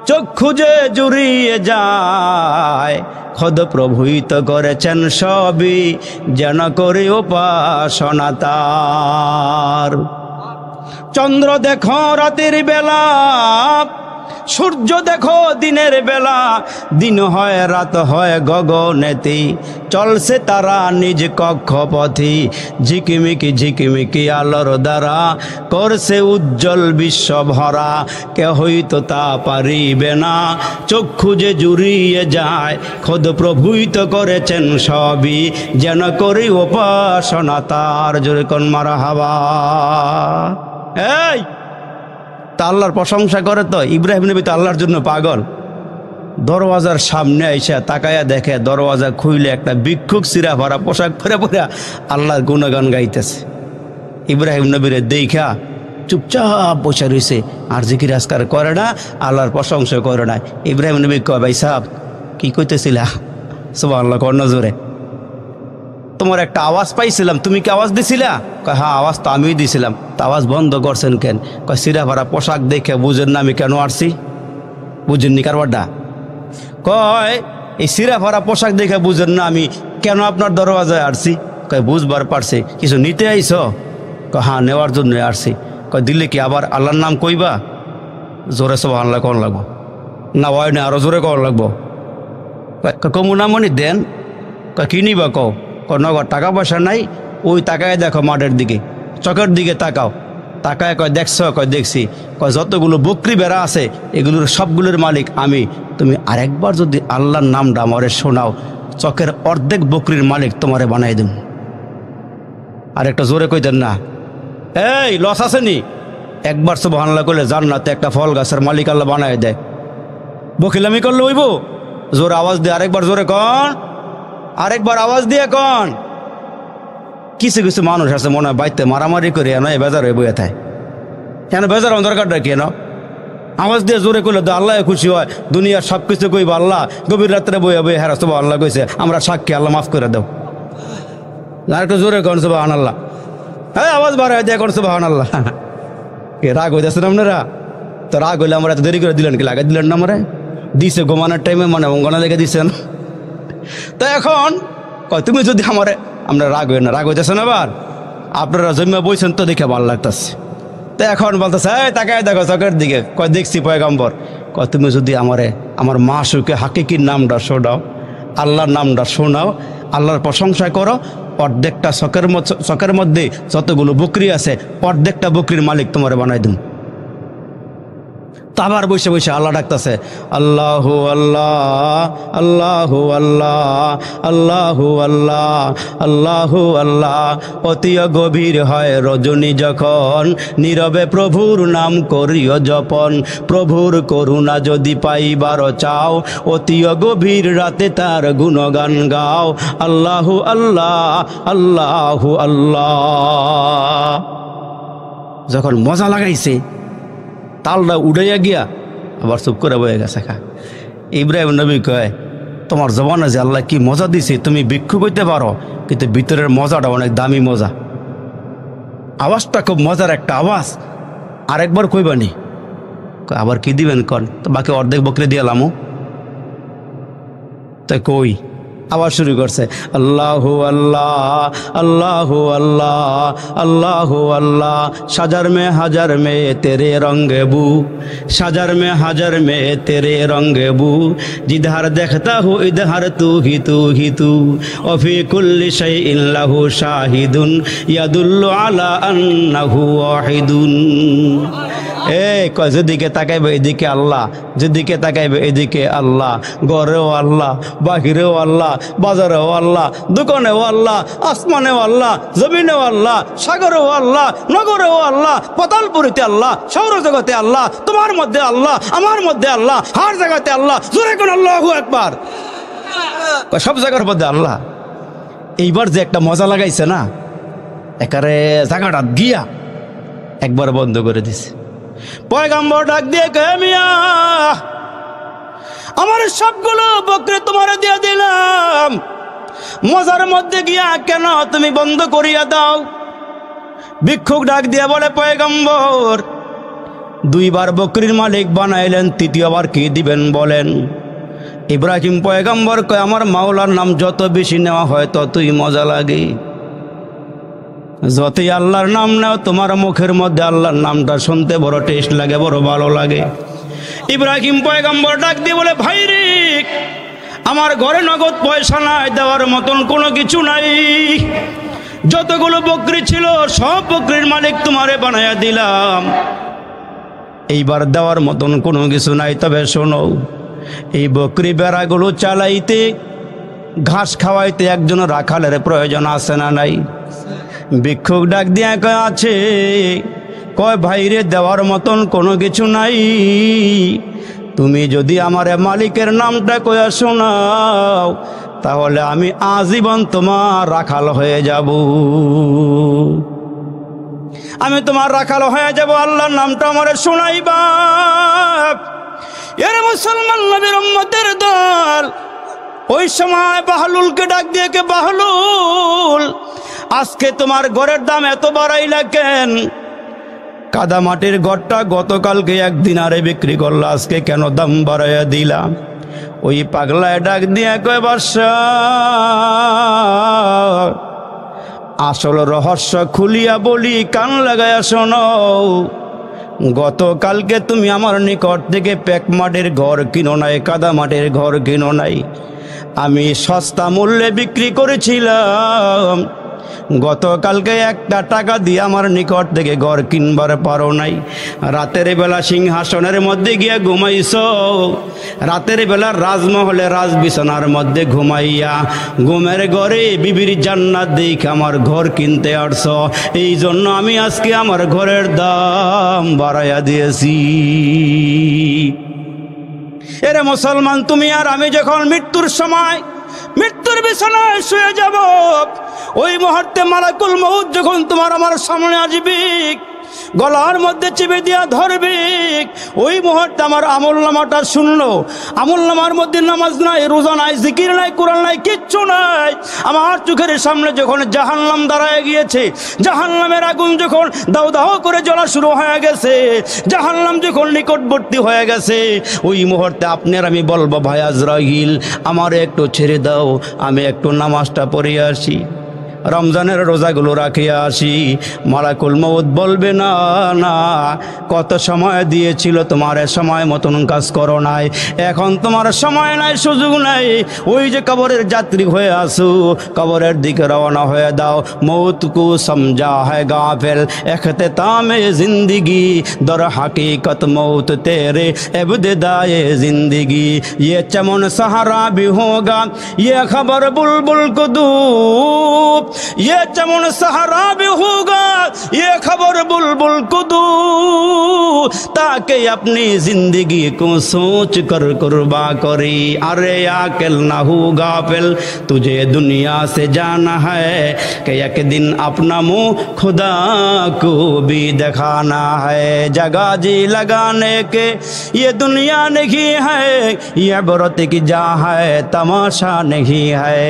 চক্ষু যে জুড়িয়ে যায়, খোদ প্রভুই তো করেছেন সবই, যেন করি উপাসনা তার। চন্দ্র দেখো রাতের বেলা, সূর্য দেখো দিনের বেলা, দিন হয় রাত হয় গগনেতে, চলছে তারা নিজ কক্ষপথে, ঝিকিমিকি ঝিকিমিকি আলোর দ্বারা করছে উজ্জ্বল বিশ্ব ভরা, কে হইতো তা পারিবে না। চক্ষু যে জুড়িয়ে যায়, খোদ প্রভুই তো করেছেন সবই, যেন করি উপাসনা তার। জোরে কোন মারহাবা। এই তা আল্লাহর প্রশংসা করে তো ইব্রাহিম নবী তো আল্লাহর জন্য পাগল। দরওয়াজার সামনে আইসা তাকায়া দেখে দরওয়াজা খুইলে একটা ভিক্ষুক সিরা ভরা পোশাক পরে পরে আল্লাহর গুণগান গাইতেছে। ইব্রাহিম নবীরে দেখা চুপচাপ বসে রয়েছে, আর জিকির আজকার করে না, আল্লাহর প্রশংসা করে না। ইব্রাহিম নবী কয়, ভাই সাহেব কি কইতেছিলা? সুবহানাল্লাহ কর নজরে। তোমার একটা আওয়াজ পাইছিলাম, তুমি কি আওয়াজ দিছিলা? কয় হ্যাঁ, আওয়াজ তো আমিই দিছিলাম। তা আওয়াজ বন্ধ করছেন কেন? কয় সিরা ভরা পোশাক দেখে বুঝেন না আমি কেন আসছি? বুঝেননি কারবারটা? কয় এই সিরা ভরা পোশাক দেখে বুঝেন না আমি কেন আপনার দরওয়াজায় আসছি? কয় বুঝবার পারছি। কিছু নিতে আইছ? কয় হ্যাঁ, নেওয়ার জন্য আসছি। কয় দিলে কি আবার আল্লাহর নাম কইবা? জোরে সুবহানাল্লাহ কোন লাগবো না? হয় না, আরো জোরে কর লাগবো। কমুনামনি দেন। কয় কি নিবা? কও। নগদ টাকা পয়সা নাই। ওই তাকায় দেখো মাঠের দিকে, চকের দিকে তাকাও। তাকায় কয় দেখছ? কয় দেখছি। কয় যতগুলো বকরি বেড়া আছে এগুলোর সবগুলোর মালিক আমি। তুমি আরেকবার যদি আল্লাহর নামটা আমারে শোনাও, চকের অর্ধেক বকরির মালিক তোমারে বানাই দেব। আরেকটা জোরে কইতেন না? এই লস আসেনি? একবার সুবহানাল্লাহ করলে জান্নাতে একটা ফল গাছের মালিক আল্লাহ বানাই দেয়। বকিলামি করলে হইব? জোরে আওয়াজ দিয়ে আরেকবার জোরে কন, আরেকবার আওয়াজ দিয়ে কন। কিছু কিছু মানুষ আছে মনে হয় বাইতে মারামারি করে এনে বেজার হয়ে বইয়ে থাকে। কেন বেজার হওয়ার দরকারটা কেন? আওয়াজ দিয়ে জোরে করলে তো আল্লাহ খুশি হয়। দুনিয়ার সব কিছু কইব আল্লাহ, গভীর রাত্রে বইয়া বইয়ে হ্যাঁ সুবহানাল্লাহ কইছে, আমরা সাক্ষী, আল্লাহ মাফ করে দাও। আরেকটু জোরে কন সুবহানাল্লাহ। হ্যাঁ, আওয়াজ বাড়ায় দিয়ে কন সুবহানাল্লাহ। কে রাগ হইতেছেন আপনারা? তো রাগ হইলে আমরা এত দেরি করে দিলেন কি? লাগাই দিলেন না? আমরা দিছে ঘুমানোর টাইমে মানে অঙ্গনা লেগে দিছেন। তো এখন কয় তুমি যদি আমরা রাগ হই না, রাগ হইতেছেন আবার আপনারা জন্মে বইছেন তো দেখে ভালো লাগতেছে। তো এখন বলতেছে এই তাকায় দেখো চোখের দিকে, কয় দেখছি পয়গম্বর। কয় তুমি যদি আমার মা সুখে হাকিকির নামটা শোনাও, আল্লাহর নামটা শোনাও, আল্লাহর প্রশংসা করো, অর্ধেকটা চকের মধ্যে যতগুলো বকরি আছে অর্ধেকটা বকরির মালিক তোমার বানাই দিন। আবার বসে বসে আল্লাহ ডাকতেছে, আল্লাহু আল্লাহ আল্লাহু আল্লাহ আল্লাহু আল্লাহ আল্লাহু আল্লাহ। অতি গভীর হয় রজনী যখন, নীরবে প্রভুর নাম করিও জপন। প্রভুর করুণা যদি পাইবার চাও, অতি গভীর রাতে তার গুণগান গাও। আল্লাহু আল্লাহ আল্লাহু আল্লাহ। যখন মজা লাগাইছে, তালটা উড়াইয়া গিয়া আবার চুপ করে বয়ে গেছে। ইব্রাহিম নবী কয়, তোমার জবানে যে আল্লাহ কি মজা দিছে, তুমি ভিক্ষু করতে পারো, কিন্তু ভিতরের মজাটা অনেক দামি মজা। আওয়াজটা খুব মজার একটা আওয়াজ, আরেকবার কইবানি। আবার কি দিবেন কন? তো বাকি অর্ধেক বকরি দিয়ালামও। তাই কই আবার শুরু করছে, আল্লাহু আল্লাহ আল্লাহু আল্লাহ আল্লাহু আল্লাহ। সাজার মে হাজার মে তেরে রঙ্গে বু, সাজার মে হাজার মে তেরে রঙ্গে বু। জিধার দেখতা হু ইধার তু হি তু হি তু। অফি কুল্লি শাইইন লাহু শাহিদুন ইয়াদুল্লু আলা আন্নাহু ওয়াহিদুন। যেদিকে তাকাইবে এদিকে আল্লাহ, যেদিকে তাকাইবে এদিকে আল্লাহ। ঘরেও আল্লাহ, বাহিরেও আল্লাহ, বাজারেও আল্লাহ, দোকানেও আল্লাহ, আসমানেও আল্লাহ, জমিনেও আল্লাহ, সাগরেও আল্লাহ, নগরেও আল্লাহ, পাতালপুরিতে আল্লাহ, সৌরজগতে আল্লাহ, তোমার মধ্যে আল্লাহ, আমার মধ্যে আল্লাহ, হার জায়গাতে আল্লাহ। জোরে কোন আল্লাহু আকবার। সব জায়গার মধ্যে আল্লাহ। এইবার যে একটা মজা লাগাইছে না, একারে জায়গাটা গিয়া একবার বন্ধ করে দিছে। পয়গম্বর ডাক দিয়ে কয়, মিয়া আমার সবগুলো বকরি তোমার দিয়ে দিলাম, মজার মধ্যে গিয়া কেন তুমি বন্ধ করিয়া দাও? ভিক্ষুক ডাক দিয়ে বলে, পয়গম্বর দুইবার বকরির মালিক বানাইলেন, তৃতীয়বার কি দিবেন বলেন? ইব্রাহিম পয়গম্বর কয়, আমার মাওলার নাম যত বেশি নেওয়া হয় ততই মজা লাগে। যতই আল্লাহর নাম নাও, তোমার মুখের মধ্যে আল্লাহর নামটা শুনতে বড় টেস্ট লাগে, বড় ভালো লাগে। ইব্রাহিম পয়গম্বর ডাক দিয়ে বলে, ভাই রে, আমার ঘরে নগদ পয়সা নাই, দেওয়ার মতন কোনো কিছু নাই। যতগুলো বকরি ছিল সব বকরির মালিক তোমারে বানায়া দিলাম, এইবার দেওয়ার মতন কোনো কিছু নাই। তবে শোনো, এই বকরি বেড়াগুলো চালাইতে, ঘাস খাওয়াইতে একজন রাখালের প্রয়োজন আছে না নাই? ভিক্ষুক ডাক দিয়া কয়, আছে। কয়, ভাইরে দেওয়ার মতন কোনো কিছু নাই, তুমি যদি আমার মালিকের নামটা কয়া শোনাও, তাহলে আমি আজীবন তোমার রাখাল হয়ে যাব। আমি তোমার রাখাল হয়ে যাব, আল্লাহর নামটা আমারে শোনাইবা। এর মুসলমান নবীর উম্মতের দল ওই সময় বাহলুলকে ডাক দিয়ে, কে বাহলুল, আজকে তোমার ঘরের দাম এত বাড়াইলা কেন? কাদা মাটির ঘরটা গতকালকে 1 দিনারে বিক্রি করলা, আজকে কেন দাম বাড়াইয়া দিলাম? ওই পাগলায় ডাক দিয়ে কয়, বাদশাহ আসল রহস্য খুলিয়া বলি, কান লাগাইয়া শোনো। গতকালকে তুমি আমার নিকট থেকে পেক মাটির ঘর কিনো নাই, কাদা মাটির ঘর কিনো নাই, আমি সস্তা মূল্যে বিক্রি করেছিলাম। গতকালকে 1টা টাকা দিয়ে আমার নিকট থেকে ঘর কিনবার পারো নাই। রাতের বেলা সিংহাসনের মধ্যে গিয়া ঘুমাইছ, রাতের বেলা রাজমহলে রাজ বিছানার মধ্যে ঘুমাইয়া ঘুমের ঘরে বিবির জান্নাত দেখে আমার ঘর কিনতে আসছ। এই জন্য আমি আজকে আমার ঘরের দাম বাড়াইয়া দিয়েছি। এরে মুসলমান, তুমি আর আমি যখন মৃত্যুর সময় মৃত্যুর বিছানায় শুয়ে যাব, ওই মুহূর্তে মালাকুল মউত যখন তোমার আমার সামনে আসবে, গলার মধ্যে চেপে দিয়া ধরবে, ওই মুহূর্তে আমার আমলনামাটা শুনলো। আমলনামার মধ্যে নামাজ নাই, রোজা নাই, জিকির নাই, কোরআন নাই, কিচ্ছু নাই। আমার চোখের সামনে যখন জাহান্নাম দাঁড়ায় গিয়েছে, জাহান্নামের আগুন যখন দাও দাও করে জ্বলা শুরু হয়ে গেছে, জাহান্নাম যখন নিকটবর্তী হয়ে গেছে, ওই মুহূর্তে আপনার আমি বলবো, ভাই আজরাইল, আমার একটু ছেড়ে দাও, আমি একটু নামাজটা পড়ে আসি। রমজানের রোজাগুলো রাখিয়া আসি। মালাকুল মউত বলবে না না, কত সময় দিয়েছিল, তোমার সময় মতন কাজ করো নাই, এখন তোমার সময় নাই, সুযোগ নাই, ওই যে কবরের যাত্রী হয়ে আসু, কবরের দিকে রওনা হয়ে দাও। মৌত কু সমঝা হ্যায় গাফিল, ইখতিতামে জিंदगी দর हकीकत मौत तेरे इब्तिदाए जिंदगी। ये चमन सहारा भी होगा, ये खबर बुलबुल को दूब, ये चमन सहारा भी होगा, ये खबर बुलबुल को दूब, ताकि अपनी जिंदगी को सोच कर कुर्बा करी। अरे आकिल ना हो गाफिल, तुझे दुनिया से जाना है कि एक दिन अपना मुंह खुदा को भी दिखाना है। जगह जी लगाने के ये दुनिया नहीं है, ये इबरत की जा है, तमाशा नहीं है।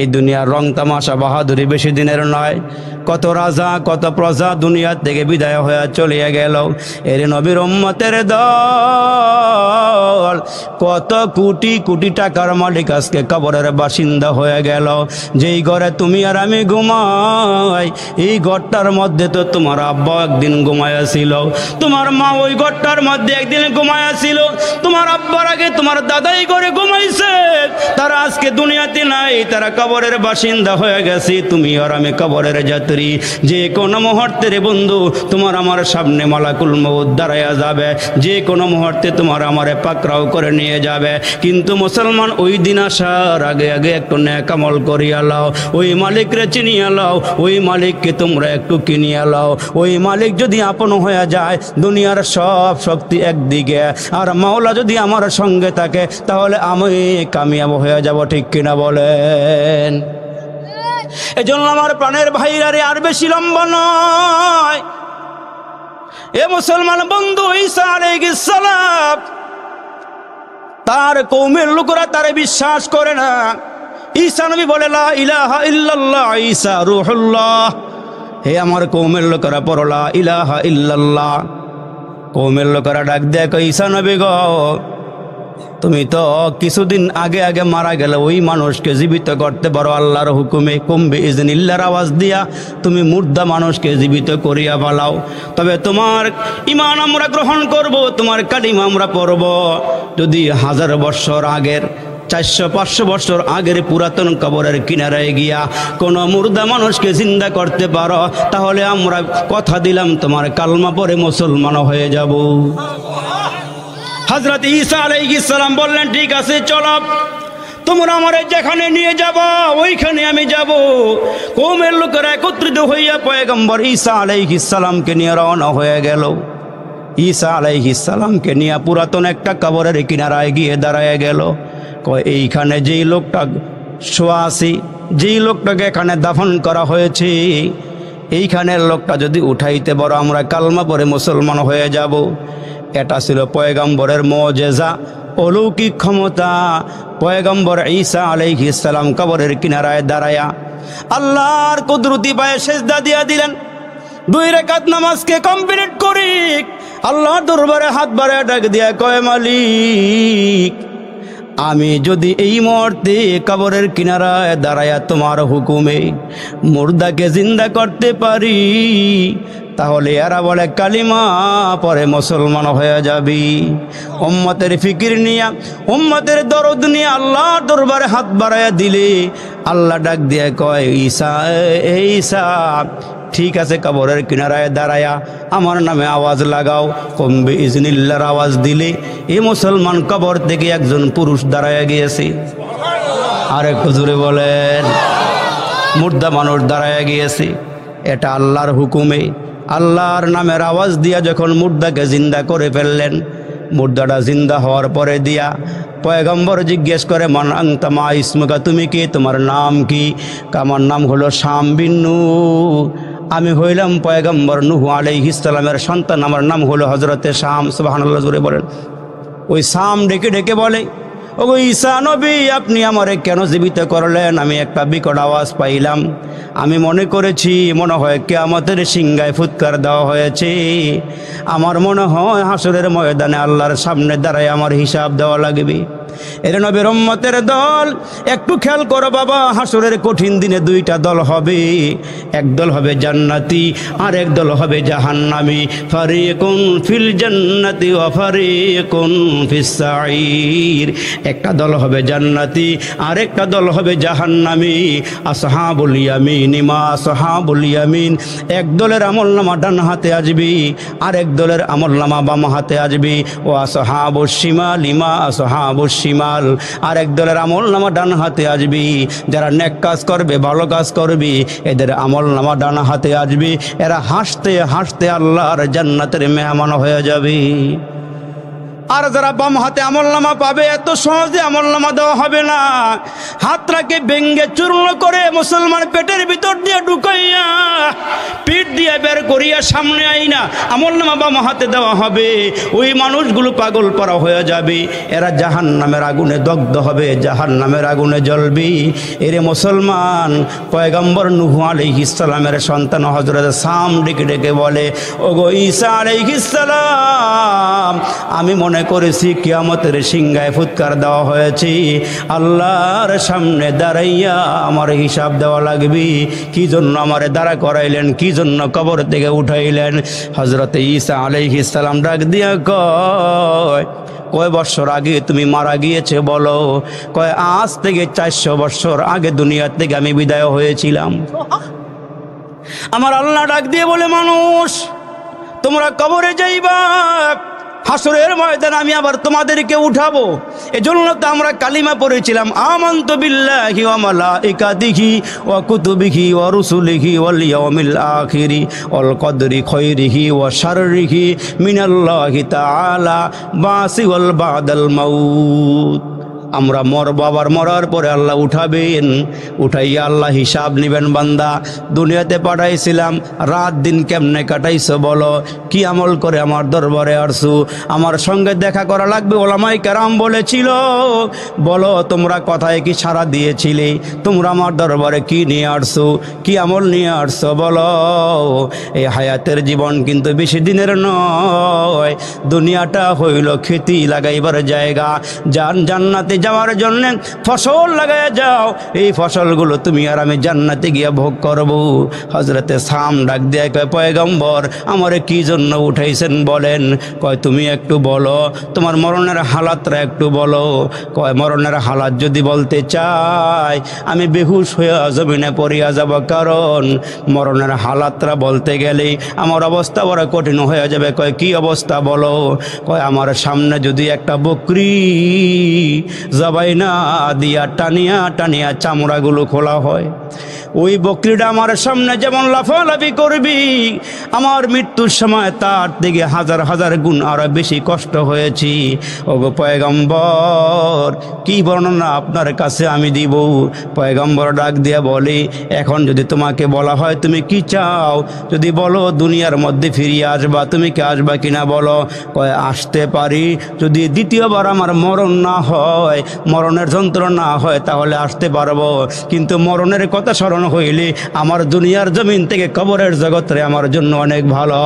এই দুনিয়ার রং তামাশা বাহাদুরি বেশি দিনের নয়। কত রাজা কত প্রজা দুনিয়া থেকে বিদায় হয়ে চলে গেল। এর নবীর উম্মতের দল কত কোটি কোটি টাকার মালিক আজকে কবরের বাসিন্দা হয়ে গেল। যেই ঘরে তুমি আর আমি ঘুমাই, এই ঘরটার মধ্যে তো তোমার আব্বা একদিন ঘুমাইয়াছিল, তোমার মা ওই ঘরটার মধ্যে একদিন ঘুমাইয়াছিল, তোমার আব্বার আগে তোমার দাদাই ঘরে ঘুমাইছে। তারা আজকে দুনিয়াতে নাই, তারা কবরের বাসিন্দা হয়ে গেছে। তুমি আর আমি কবরের যাত্রী। যে কোনো মুহূর্তে বন্ধু তোমার আমার সামনে মালাকুল মউত দাঁড়ায়া যাবে, যে কোনো মুহূর্তে তোমার আমারে পাকড়াও করে নিয়ে যাবে। কিন্তু মুসলমান, ওই দিন আসার আগে আগে একটু নেক আমল করিয়া লাও, ওই মালিকরে চিনিয়া লাও, ওই মালিককে তোমরা একটু কিনিয়া লাও। ওই মালিক যদি আপন হয়ে যায়, দুনিয়ার সব শক্তি একদিকে, আর মাওলা যদি আমার সঙ্গে থাকে, তাহলে আমি কামিয়াব হয়ে যাব। ঠিক কিনা বলেন? এজন্য আমার প্রাণের ভাইরা রে, আর বেশি লম্বা নয়। এ মুসলমান বন্ধু, ঈসা আলাইহিস সালাম, তার কওমের লোকেরা তারে বিশ্বাস করে না। ঈসা নবী বলে লা ইলাহা ইল্লাল্লাহ ঈসা রূহুল্লাহ। হে আমার কওমের লোকেরা, পড়ো লা ইলাহা ইল্লাল্লাহ। কওমের লোকেরা ডাক দেয়, ঈসা নবী গো, তুমি তো কিছুদিন আগে আগে মারা গেলে, ওই মানুষকে জীবিত করতে পারো আল্লাহর হুকুমে, কুম্বে ইজনিল্লাহর আওয়াজ দিয়া তুমি মুর্দা মানুষকে জীবিত করিয়া ফেলাও। তবে তোমার ঈমান আমরা গ্রহণ করব, তোমার কালিমা আমরা পড়ব। যদি 1000 বছর আগের, 400-500 বছর আগের পুরাতন কবরের কিনারায় গিয়া কোন মুর্দা মানুষকে জিন্দা করতে পারো, তাহলে আমরা কথা দিলাম তোমার কালমা পড়ে মুসলমান হয়ে যাব। হযরত ঈসা আলাইহিস সালাম বললেন, ঠিক আছে চলো, তোমরা আমারে যেখানে নিয়ে যাবা ওইখানে আমি যাব। কওমের লোকেরা একত্রিত হইয়া পয়গম্বর ঈসা আলাইহিস সালামকে নিয়ে রওনা হয়ে গেল। ঈসা আলাইহিস সালামকে নিয়ে পুরাতন একটা কবরের কিনারায় গিয়ে দাঁড়ায় গেল। কয়, এইখানে যেই লোকটা শোয়া আছে, যেই লোকটাকে এখানে দাফন করা হয়েছে, এইখানের লোকটা যদি উঠাইতে পারো, আমরা কালমা পড়ে মুসলমান হয়ে যাব। এটা ছিল পয়গম্বরের মুজিজা, অলৌকিক ক্ষমতা। পয়গম্বর ঈসা আলাইহিস সালাম কবরের কিনারায় দাঁড়ায়া আল্লাহর কুদরতি পায়ে সেজদা দিয়া দিলেন। 2 রাকাত নামাজকে কমপ্লিট করি আল্লাহর দরবারে হাত বাড়ায় ডাক দিয়া কয়, মালিক, আমি যদি এই মুহূর্তে কবরের কিনারায় দাঁড়ায়া তোমার হুকুমে মুর্দাকে জিন্দা করতে পারি, তাহলে এরা বলে কালিমা পরে মুসলমান হয়ে যাবি। উম্মতের ফিকির নিয়া, উম্মতের দরদ নিয়ে আল্লাহর দরবারে হাত বাড়ায়া দিলে আল্লাহ ডাক দিয়ে কয়, ঈসা ঈসা, ঠিক আছে, কবরের কিনারায় দাঁড়ায়া আমার নামে আওয়াজ লাগাও। কমবে ইজনিল্লাহর আওয়াজ দিলে এই মুসলমান কবর থেকে একজন পুরুষ দাঁড়ায়া গিয়েছে। আরে হুজুরে বলেন, মুর্দা মানুষ দাঁড়ায়া গিয়েছে। এটা আল্লাহর হুকুমে, আল্লাহর নামের আওয়াজ দিয়া যখন মুর্দাকে জিন্দা করে ফেললেন, মুর্দাটা জিন্দা হওয়ার পরে দিয়া পয়গম্বর জিজ্ঞেস করে, মান আনতা মা ইসমুকা, তুমি কি, তোমার নাম কি? আমার নাম হলো শাম বিন নূহ, আমি হইলাম পয়গম্বর নূহ আলাইহিস সালামের সন্তান, আমার নাম হলো হযরতে শাম। সুবহানাল্লাহ জোরে বলেন। ওই শাম ডেকে ডেকে বলে, ওগো ঈসা নবী, আপনি আমারে কেন জীবিত করলেন? আমি একটা বিকট আওয়াজ পাইলাম, আমি মনে করেছি মনে হয় কিয়ামতের সিংহায় ফুৎকার দেওয়া হয়েছে। আমার মনে হয় হাসরের ময়দানে আল্লাহর সামনে দাঁড়ায় আমার হিসাব দেওয়া লাগবে। এর নবীর উম্মতের দল, একটু খেয়াল করো বাবা, হাসরের কঠিন দিনে দুইটা দল হবে। এক দল হবে জান্নাতি, আর এক দল হবে জাহান্নামী। ফারিকুন ফিল জান্নাতি ওয়া ফারিকুন ফিস সাঈর। একটা দল হবে জান্নাতি, আর একটা দল হবে জাহান্নামী। আসহাবুল ইয়ামিন মা আসহাবুল ইয়ামিন। এক দলের আমলনামা ডান হাতে আসবি, আর এক দলের আমলনামা বাম হাতে আসবি। ও আসহাবুশ শিমাল মা আসহাবুশ শিমাল। আর এক দলের আমলনামা ডান হাতে আসবি। যারা নেক কাজ করবে, ভালো কাজ করবি, এদের আমলনামা ডান হাতে আসবি। এরা হাসতে হাসতে আল্লাহর জান্নাতের মেহমান হয়ে যাবে। আর যারা বাম হাতে আমলনামা পাবে, এত সহজে আমলনামা দেওয়া হবে না। হাতটাকে ভেঙ্গে চূর্ণ করে মুসলমান পেটের ভিতর দিয়ে ঢুকাইয়া, পিঠ দিয়ে বের করিয়া সামনে আইনা আমলনামা বাম হাতে দেওয়া হবে। ওই মানুষগুলো পাগল পারা হয়ে যাবে। এরা জাহান্নামের আগুনে দগ্ধ হবে, জাহান্নামের আগুনে জ্বলবি। এরে মুসলমান, পয়গম্বর নূহ আলাইহিস সালামের সন্তান হযরত সাম ডেকে ডেকে বলে, ওগো ঈসা আলাইহিস সালাম, আমি মনে করেছি কিয়ামতের সিংহায় ফুৎকার দেওয়া হয়েছে, আল্লাহর সামনে দাঁড়াইয়া আমার হিসাব দেওয়া লাগবে। কি জন্য আমারে দাঁড়া করাইলেন, কি জন্য কবর থেকে উঠাইলেন? হযরত ঈসা আলাইহিস সালাম ডাক দিয়া কয় বছর আগে তুমি মারা গিয়েছে বলো? কয় আজ থেকে 400 বছর আগে দুনিয়া থেকে আমি বিদায় হয়েছিলাম। আমার আল্লাহ ডাক দিয়ে বলে, মানুষ তোমরা কবরে যাইবা, হাসরের ময়দানে আমি আবার তোমাদেরকে উঠাবো। এজন্য তো আমরা কালিমা পড়েছিলাম, আমানতু বিল্লাহি ওয়া মালাইকাতিহি ওয়া কুতুবিহি ওয়া রুসুলিহি ওয়াল ইয়াউমিল আখিরি ওয়াল কদরি খায়রিহি ওয়া শাররিহি মিনাল্লাহি তাআলা বাসি ওয়াল বাদাল মাউত। আমরা মরবো, আবার মরার পরে আল্লাহ উঠাবেন। উঠাইয়া আল্লাহ হিসাব নেবেন। বান্দা, দুনিয়াতে পাঠাইছিলাম, রাত দিন কেমনে কাটাইছো বলো? কি আমল করে আমার দরবারে আসছো? আমার সঙ্গে দেখা করা লাগবে, ওলামায়ে কেরাম বলেছিল। বলো তোমরা কথায় কি সাড়া দিয়েছিলে? তোমরা আমার দরবারে কি নিয়ে আসছো, কি আমল নিয়ে আসছো বলো? এই হায়াতের জীবন কিন্তু বেশি দিনের নয়। দুনিয়াটা হইল খেতি লাগাইবার জায়গা। জান্নাতে যাওয়ার জন্য ফসল লাগাইয়া যাও, এই ফসলগুলো তুমি আর আমি জান্নাতে গিয়া ভোগ করব। হযরতে সাম ডাক দিয়ে কয়, পয়গম্বর আমারে কি জন্য উঠাইছেন বলেন? কয় তুমি একটু বলো, তোমার মরণের হালাতটা একটু বলো। কয় মরণের হালাত যদি বলতে চাই, আমি বেহুশ হয়ে জমিনে পড়িয়া যাব, কারণ মরণের হালাতটা বলতে গেলে আমার অবস্থা বড় কঠিন হয়ে যাবে। কয় কি অবস্থা বলো? কয় আমার সামনে যদি একটা বকরি জবাই না দিয়া টানিয়া টানিয়া চামড়াগুলো খোলা হয়, ওই বকরিটা আমার সামনে যেমন লাফালাফি করবি, আমার মৃত্যুর সময় তার থেকে হাজার হাজার গুণ আরো বেশি কষ্ট হয়েছি। ওগো পয়গম্বর, কি বর্ণনা আপনার কাছে আমি দিব? পয়গম্বর ডাক দিয়া বলে, এখন যদি তোমাকে বলা হয় তুমি কি চাও, যদি বলো দুনিয়ার মধ্যে ফিরিয়ে আসবা, তুমি কি আসবা কিনা বলো? কয় আসতে পারি, যদি দ্বিতীয়বার আমার মরণ না হয়, মরণের যন্ত্রণা না হয়, তাহলে আসতে পারবো। কিন্তু মরণের কথা স্মরণ হইলে আমার দুনিয়ার জমিন থেকে কবরের জগতে আমার জন্য অনেক ভালো।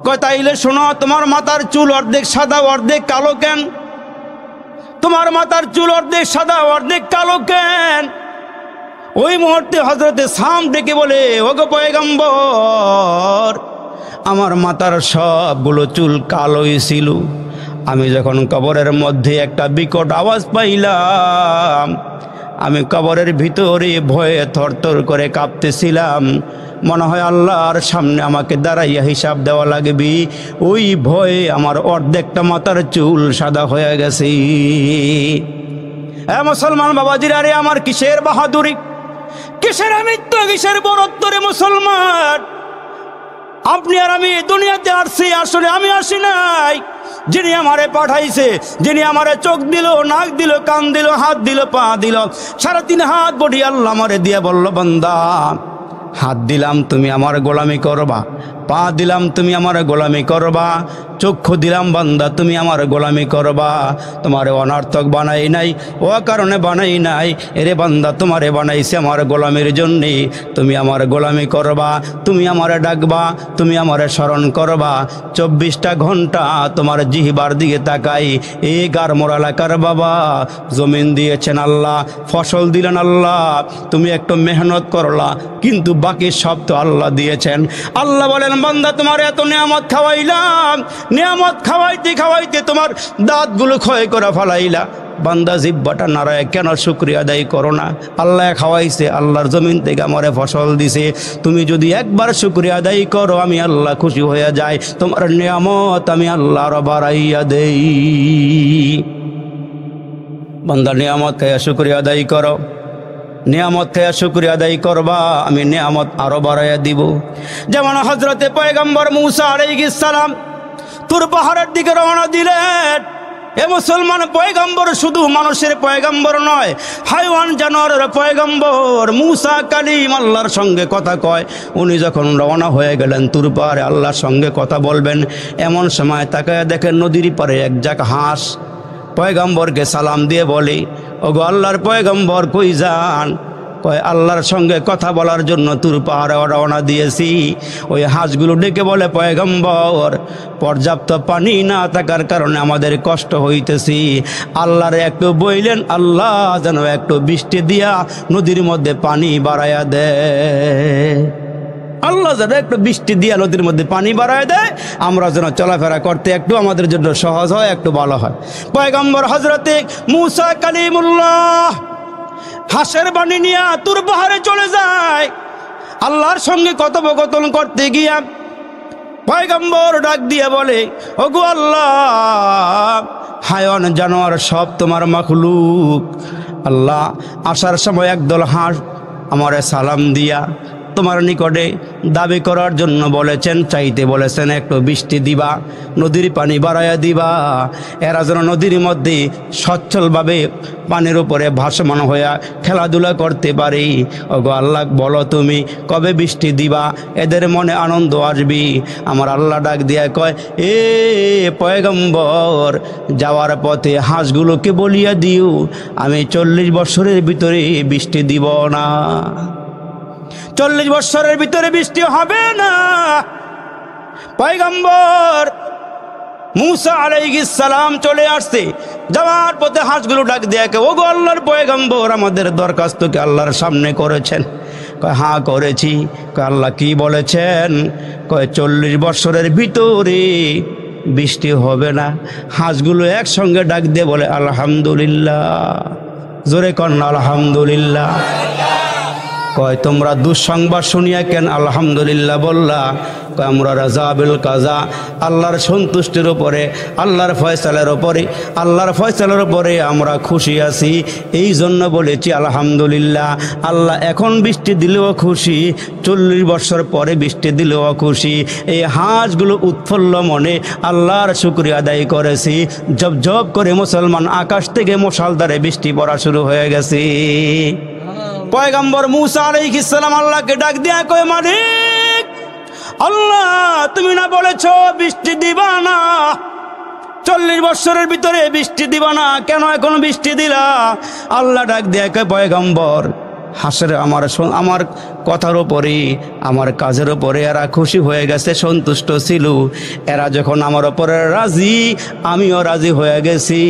কয় তাইলে শোনো, তোমার মাথার চুল অর্ধেক সাদা অর্ধেক কালো কেন? তোমার মাথার চুল অর্ধেক সাদা অর্ধেক কালো কেন? ওই মুহূর্তে হযরতে সাম ডেকে বলে, ওগো পয়গম্বর, আমার মাথার সবগুলো চুল কালোই ছিল। আমি যখন কবরের মধ্যে একটা বিকট আওয়াজ পাইলাম, আমি কবরের ভিতরে ভয়ে থরথর করে কাঁপতেছিলাম। মনে হয় আল্লাহর সামনে আমাকে দাঁড়াইয়া হিসাব দেওয়া লাগবে। ওই ভয়ে আমার অর্ধেকটা মাথার চুল সাদা হয়ে গেছে। হ্যাঁ মুসলমান বাবাজিরা, রে আমার কিসের বাহাদুরি, কিসের আমৃত্যু, কিসের বরত্ব রে মুসলমান? আপনি আর আমি দুনিয়াতে আসছি, আসলে আমি আসি নাই। যিনি আমারে পাঠাইছে, যিনি আমারে চোখ দিল, নাক দিল, কান দিল, হাত দিল, পা দিল, 3.5 হাত বডি আল্লাহ আমারে দিয়ে বলল, বান্দা হাত দিলাম তুমি আমার গোলামি করবা, পা দিলাম তুমি আমার গোলামি করবা, চক্ষু দিলাম বান্দা তুমি আমার গোলামি করবা, তোমারে অনর্থক বানাই নাই, ও কারণে বানাই নাই, এরে বান্দা তোমারে বানাইছে আমার গোলামির জন্যে, তুমি আমার গোলামি করবা, তুমি আমারে ডাকবা, তুমি আমারে স্মরণ করবা। 24টা ঘন্টা তোমার জিহবার দিকে তাকাই। এই গারমোর এলাকার বাবা, জমিন দিয়েছেন আল্লাহ, ফসল দিলেন আল্লাহ, তুমি একটু মেহনত করলা, কিন্তু বাকি সব তো আল্লাহ দিয়েছেন। আল্লাহ বলেন বান্দা তোমার এত নিয়ামত খাওয়াইলাম, নিয়ামত খাওয়াইতে খাওয়াইতে তোমার দাঁতগুলো ক্ষয় করে ফেলাইলা, বান্দা জিব্বাটা নারায় কেন শুকরিয়া আদায় করো না? আল্লাহ খাওয়াইছে, আল্লাহর জমিন থেকে আমারে ফসল দিছে, তুমি যদি একবার শুকরিয়া আদায় করো আমি আল্লাহ খুশি হয়ে যাই, তোমার নিয়ামত আমি আল্লাহর বাড়াইয়া দেই। বান্দা নিয়ামত খাইয়া শুকরিয়া আদায় করো, নিয়ামত খাইয়া শুকরিয়া আদায় করবা, আমি নিয়ামত আরো বাড়াইয়া দিব। যেমন হযরতে পয়গম্বর মূসা আলাইহিস সালাম তুর পাহাড়ের দিকে রওনা দিলেন। এ মুসলমান, পয়গম্বর শুধু মানুষের পয়গম্বর নয়, হাইওয়ান জানোয়ারের পয়গম্বর। মূসা কালিম আল্লাহর সঙ্গে কথা কয়। উনি যখন রওনা হয়ে গেলেন তুর পাহাড়ে আল্লাহর সঙ্গে কথা বলবেন, এমন সময় তাকায় দেখেন নদীর পারে এক ঝাঁক হাঁস পয়গম্বরকে সালাম দিয়ে বলে, ওগো আল্লাহর পয়গম্বর কই যান? কয় আল্লাহর সঙ্গে কথা বলার জন্য তুর পাহাড়ে রওনা দিয়েছি। ওই হাঁসগুলো ডেকে বলে, পয়গম্বর পর্যাপ্ত পানি না থাকার কারণে আমাদের কষ্ট হইতেছি, আল্লাহরে একটু বইলেন আল্লাহ যেন একটু বৃষ্টি দিয়া নদীর মধ্যে পানি বাড়াইয়া দেয়, আল্লাহ যেন একটু বৃষ্টি দিয়া নদীর মধ্যে পানি বাড়ায় দেয়, আমরা যেন চলাফেরা করতে একটু আমাদের জন্য সহজ হয়, একটু ভালো হয়। পয়গম্বর হযরতে মূসা কালিমুল্লাহ হাঁসের বাণী নিয়ে তুর পাহাড়ে চলে যায়। আল্লাহর সঙ্গে কথোপকথন করতে গিয়া পয়গম্বর ডাক দিয়ে বলে, ওগো আল্লাহ, হায়াওয়ান জানোয়ার সব তোমার মাখলুক। আল্লাহ, আসার সময় একদল হাঁস আমারে সালাম দিয়া তোমার নিকটে দাবি করার জন্য বলেছেন, চাইতে বলেছেন একটু বৃষ্টি দিবা, নদীর পানি বাড়াইয়া দিবা, এরা যেন নদীর মধ্যে সচ্ছলভাবে পানির উপরে ভাসমান হইয়া খেলাধুলা করতে পারি। ওগো আল্লাহ, বলো তুমি কবে বৃষ্টি দিবা, এদের মনে আনন্দ আসবি। আমার আল্লাহ ডাক দিয়া কয়, এ পয়গম্বর, যাওয়ার পথে হাঁসগুলোকে বলিয়া দিও আমি 40 বছরের ভিতরে বৃষ্টি দিব না, 40 বছরের ভিতরে বৃষ্টি হবে না। পয়গম্বর মূসা আলাইহিস সালাম চলে আসছে, যাওয়ার পথে হাঁসগুলো ডাক দিয়ে কে, ওগো আল্লাহর পয়গম্বর, আমাদের দরখাস্তকে আল্লাহর সামনে করেছেন? কয় হ্যাঁ করেছি। কয় আল্লাহ কি বলেছেন? কয় 40 বছরের ভিতরে বৃষ্টি হবে না। হাঁসগুলো একসঙ্গে ডাক দিয়ে বলে আলহামদুলিল্লাহ, জোরে কন্যা আলহামদুলিল্লাহ। কয় তোমরা দুঃসংবাদ শুনিয়া কেন আলহামদুলিল্লাহ বললা? কয় আমরা রাজা বিল কাজা, আল্লাহর সন্তুষ্টির উপরে, আল্লাহর ফয়সালার উপরে, আল্লাহর ফয়সালার উপরে আমরা খুশি আছি, এই জন্য বলেছি আলহামদুলিল্লাহ। আল্লাহ এখন বৃষ্টি দিলেও খুশি, 40 বছর পরে বৃষ্টি দিলেও খুশি। এই হাঁসগুলো উৎফুল্ল মনে আল্লাহর শুকরিয়া আদায় করেছি। জব জব করে মুসলমান আকাশ থেকে মশালধারে বৃষ্টি পড়া শুরু হয়ে গেছে। পয়গম্বর মূসা আলাইহিস সালাম আল্লাহকে ডাক দিয়া কয়, মালিক আল্লাহ, তুমি না বলেছো বৃষ্টি দিবা না, 40 বছরের ভিতরে বৃষ্টি দিবা না, কেন এখন বৃষ্টি দিলা? আল্লাহ ডাক দিয়া কয়, পয়গম্বর হাসের আমার কথার উপরে, আমার কাজের উপরে এরা খুশি হয়ে গেছে, সন্তুষ্ট ছিল। এরা যখন আমার উপরে রাজি, আমিও রাজি হয়ে গেছি।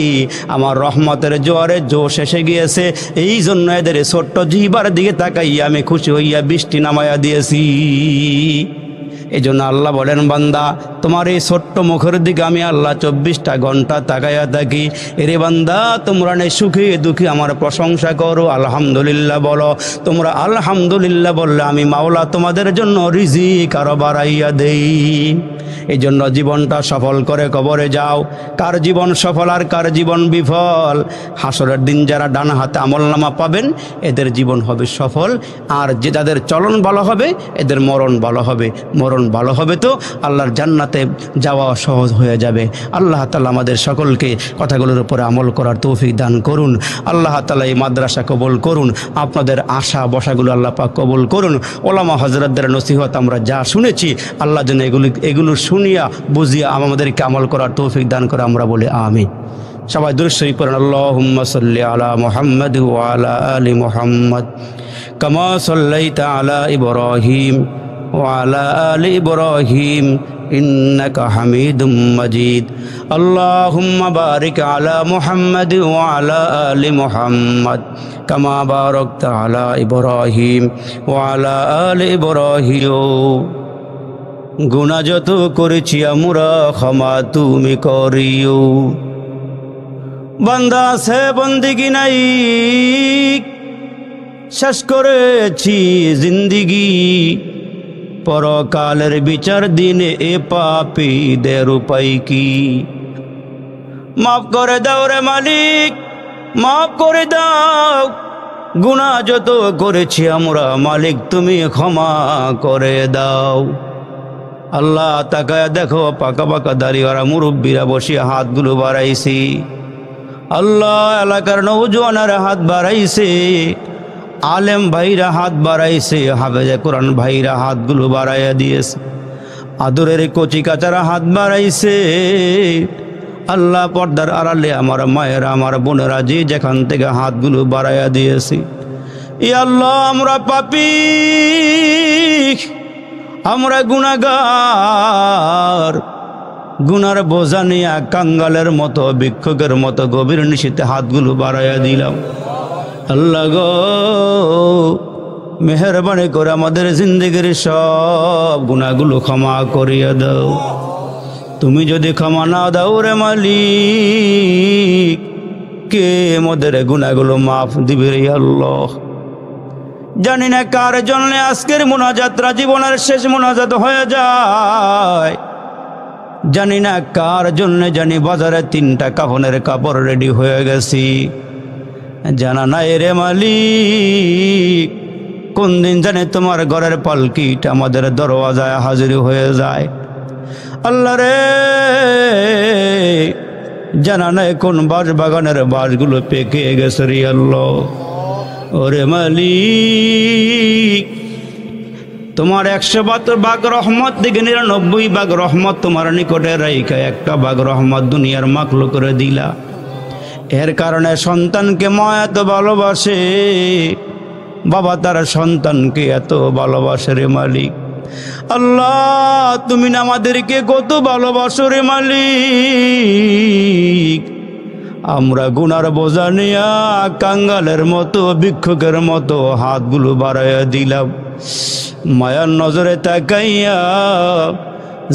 আমার রহমতের জোয়ারে জোশ এসে গিয়েছে, এই জন্য এদের ছোট্ট জিহ্বার দিকে তাকাইয়া আমি খুশি হইয়া বৃষ্টি নামাইয়া দিয়েছি। এই জন্য আল্লাহ বলেন, বান্দা তোমার এই ছোট্ট মুখের দিকে আমি আল্লাহ 24টা ঘন্টা তাকাইয়া থাকি। এরে বান্দা, তোমরা নেই সুখে দুঃখে আমার প্রশংসা করো, আলহামদুলিল্লাহ বলো। তোমরা আলহামদুলিল্লাহ বললে আমি মাওলা তোমাদের জন্য রিজিক আরো বাড়াইয়া দেই। এই জন্য জীবনটা সফল করে কবরে যাও। কার জীবন সফল আর কার জীবন বিফল? হাসরের দিন যারা ডান হাতে আমলনামা পাবেন এদের জীবন হবে সফল, আর যে যাদের চলন ভালো হবে এদের মরণ ভালো হবে। মরণ মরণ ভালো হবে তো আল্লাহর জান্নাতে যাওয়া সহজ হয়ে যাবে। আল্লাহ তাআলা আমাদের সকলকে কথাগুলোর উপরে আমল করার তৌফিক দান করুন। আল্লাহ তাআলা এই মাদ্রাসা কবুল করুন, আপনাদের আশা বসাগুলো আল্লাহ পাক কবুল করুন। ওলামা হযরতদের নসিহত আমরা যা শুনেছি আল্লাহ যেন এগুলো শুনিয়া বুঝিয়া আমাদেরকে আমল করার তৌফিক দান করে আমরা বলি আমিন। সবাই দুরূদ শরীফ পড়েন। আল্লাহুম্মা সাল্লি আলা মুহাম্মাদ ওয়া আলা আলি মুহাম্মাদ কামা সাল্লাইতা আলা ইব্রাহিম ওয়া আলা আলি ইব্রাহিম ইন্নাকা হামিদুম মাজিদ। আল্লাহুম্মা বারিক আলা মুহাম্মাদ ওয়া আলা আলি মুহাম্মাদ কামা বারাকতা আলা ইব্রাহিম ওয়া আলা আলি ইব্রাহিম। গুনাহ যত করেছি আমরা ক্ষমা তুমি করিও। বান্দা আছে বন্দিগি নাই, শেষ করেছি জিন্দিগি, পরকালের বিচার দিনে এ পাপীদের উপায় কি? মাফ করে দাও রে মালিক, মাফ করে দাও, গুনাহ যত করেছি আমরা মালিক তুমি ক্ষমা করে দাও। আল্লাহ তাকায় দেখো পাকা পাকা দাড়িওয়ালা মুরব্বীরা বসে হাতগুলো বাড়াইছি। আল্লাহ এলাকার নওজওয়ানেরা হাত বাড়াইছে, আলেম ভাইরা হাত বাড়াইছে, হাফেজে কোরআন ভাইরা হাতগুলো বাড়াইয়া দিয়েছে, আদরের কচি কাচারা হাত বাড়াইছে। আল্লাহ পর্দার আড়ালে আমার মায়েরা আমার বোনেরা যে যেখান থেকে হাতগুলো বাড়াইয়া দিয়েছে। ইয়া আল্লাহ আমরা পাপী, আমরা গুনাহগার, গুনার বোঝা নিয়ে কাঙ্গালের মতো ভিক্ষুকের মতো গভীর নিশীথে হাতগুলো বাড়াইয়া দিলাম। আল্লাহ গো মেহেরবানি করে আমাদের জিন্দেগির সব গুনাহগুলো ক্ষমা করিয়া দাও। তুমি যদি ক্ষমা না দাও রে মালিক, কে আমাদের গুনাহগুলো মাফ দিবে রে আল্লাহ? জানি না কার জন্য আজকের মুনাজাতরা জীবনের শেষ মুনাজাত হয়ে যায়, জানি না কার জন্য জানি বাজারে 3টা কাফনের কাপড় রেডি হয়ে গেছি, জানা নাই রে মালিক কোন দিন জানে তোমার ঘরের পালকিটা আমাদের দরওয়াজায় হাজির হয়ে যায়। আল্লাহ রে জানা নাই কোন বাঁশ বাগানের বাঁশগুলো পেকে গেছে রে আল্লাহ। ওরে মালিক তোমার 172 ভাগ রহমত দিকে 99 ভাগ রহমত তোমার নিকটে রাইখা একটা ভাগ রহমত দুনিয়ার মাখলুক করে দিলা। এর কারণে সন্তানকে মা এত ভালোবাসে, বাবা তার সন্তানকে এত ভালোবাসে রে মালিক। আল্লাহ তুমি না আমাদেরকে কত ভালোবাসো রে মালিক। আমরা গুনার বোঝা নিয়া কাঙ্গালের মতো ভিক্ষুকের মতো হাতগুলো বাড়াইয়া দিলাম। মায়ার নজরে তাকাইয়া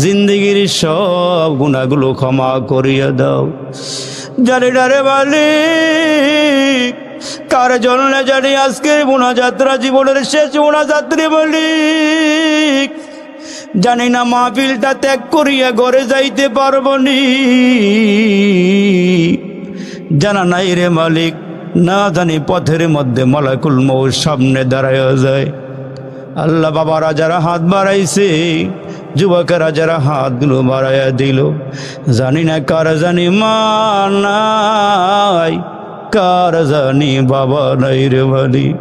জিন্দেগির সব গুনাহগুলো ক্ষমা করিয়া দাও। জানি না রে মালিক কার জন্য জানি আজকের মুনাজাতরা জীবনের শেষ মুনাজাতরে মালিক, জানি না মাহফিলটা ত্যাগ করিয়া ঘরে যাইতে পারবো নি, জানা নাই রে মালিক, না জানি পথের মধ্যে মালাকুল মউত সামনে দাঁড়াইয়া যায়। আল্লাহ বাবারা যারা হাত বাড়াইছে, যুবকেরা যারা হাতগুলো বাড়াইয়া দিল, জানি না কার জানি মা নাই, কার জানি বাবা নাই রে মালিক।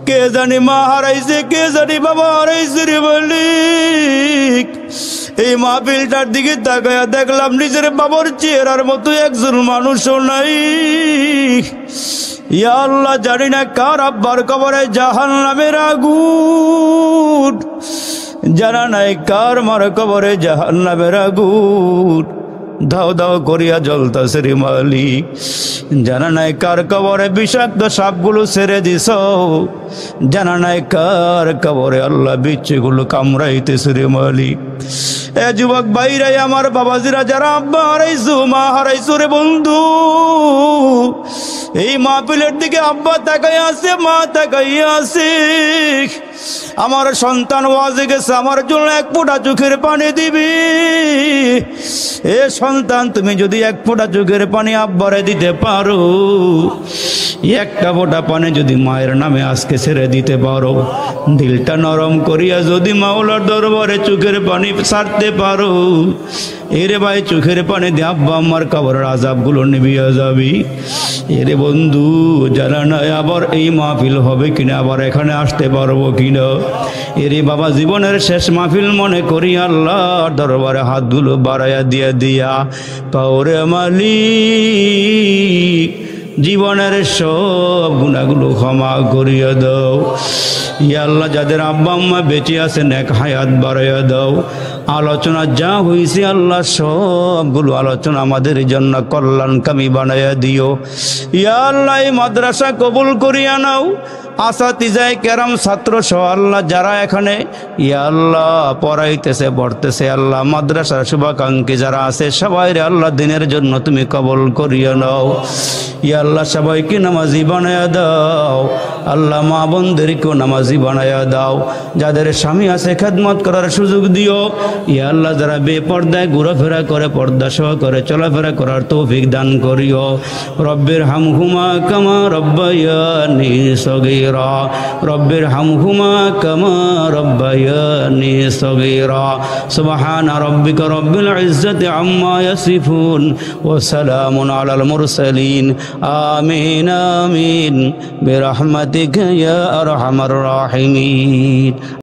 কে জানি মা হারাইছে, কে জানি বাবা হারাইছে রে মালিক। এই মাহফিলটার দিকে তাকায়া দেখলাম নিজের বাবার চেহারার মতো একজন মানুষও নাই। ইয়া আল্লাহ জানি না কার আব্বার কবরে জাহান্নামের আগুন, জানা নাই কার মার কবরে জাহান্নামের আগুন দাও দাও করিয়া জ্বলতাছে রে মালিক। জানা নাই কার কবরে বিষাক্ত সাপগুলো ছেড়ে দিছ, জানা নাই কার কবরে আল্লাহ বিচ্ছুগুলো কামড়াইতেছে রে মালিক। এ যুবক ভাইরাই আমার বাবাজিরা যারা আব্বা হারাইছো মা হারাইছো রে বন্ধু, এই মাহফিলের দিকে আব্বা তাকাই আছে মা তাকাই আছে, আমার সন্তান ওয়াজে গেছে, আমার জন্য এক ফোঁটা চোখের পানি দিবি। এ সন্তান, তুমি যদি এক ফোঁটা চোখের পানি আব্বারে দিতে পারো, একটা ফোঁটা পানি যদি মায়ের নামে আজকে ছেড়ে দিতে পারো, দিলটা নরম করিয়া যদি মাওলার দরবারে চোখের পানি ছাড়তে পারো, এরে ভাই চোখের পানি দিয়ে আব্বা আম্মার কবরের আযাবগুলো নিভিয়া যাবি। এরে বন্ধু, জানা নাই আবার এই মাহফিল হবে কিনা, আবার এখানে আসতে পারবো কিনা। এরে বাবা, জীবনের শেষ মাহফিল মনে করি আল্লাহর দরবারে হাতগুলো বাড়াইয়া দিয়া কাউরে মালিক জীবনের সব গুনাহগুলো ক্ষমা করিয়া দাও। ইয়া আল্লাহ, যাদের আব্বা আম্মা বেঁচে আছেন এক হায়াত বাড়াইয়া দাও। আলোচনা যা হয়েছে আল্লাহ সবগুলো আলোচনা আমাদের জন্য কল্যাণকামী বানাইয়া দিও। ইয়া আল্লাহ, এই মাদ্রাসা কবুল করিয়া নাও। আসাতিজায়ে কেরাম ছাত্র সহ আল্লাহ যারা এখানে ইয়া আল্লাহ পড়াইতেছে পড়তেছে, আল্লাহ মাদ্রাসার শুভাকাঙ্ক্ষী যারা আছে সবাই আল্লাহ দিনের জন্য তুমি কবুল করিয়া নাও। ইয়া আল্লাহ, সবাইকে নামাজি বানায়া দাও। আল্লাহ মা বোনদেরকেও নামাজি বানায়া দাও। যাদের স্বামী আছে খেদমত করার সুযোগ দিও। ইয়া আল্লাহ, যারা বেপর্দায় ঘোরাফেরা করে পর্দা সহ করে চলাফেরা করার তৌফিক দান করিও। রব্বির হামহুমা কামা রব্বায়ানি সগীরা, রব্বির হামহুমা কামা রব্বায়ানি সগীরা। সুবহানা রব্বিকা রব্বিল ইজ্জাতি আম্মা ইয়াসিফুন ওয়া সালামুন আলাল মুরসালিন। আমিন আমিন বিরহমাতিকা ইয়া আরহামার রাহিমিন।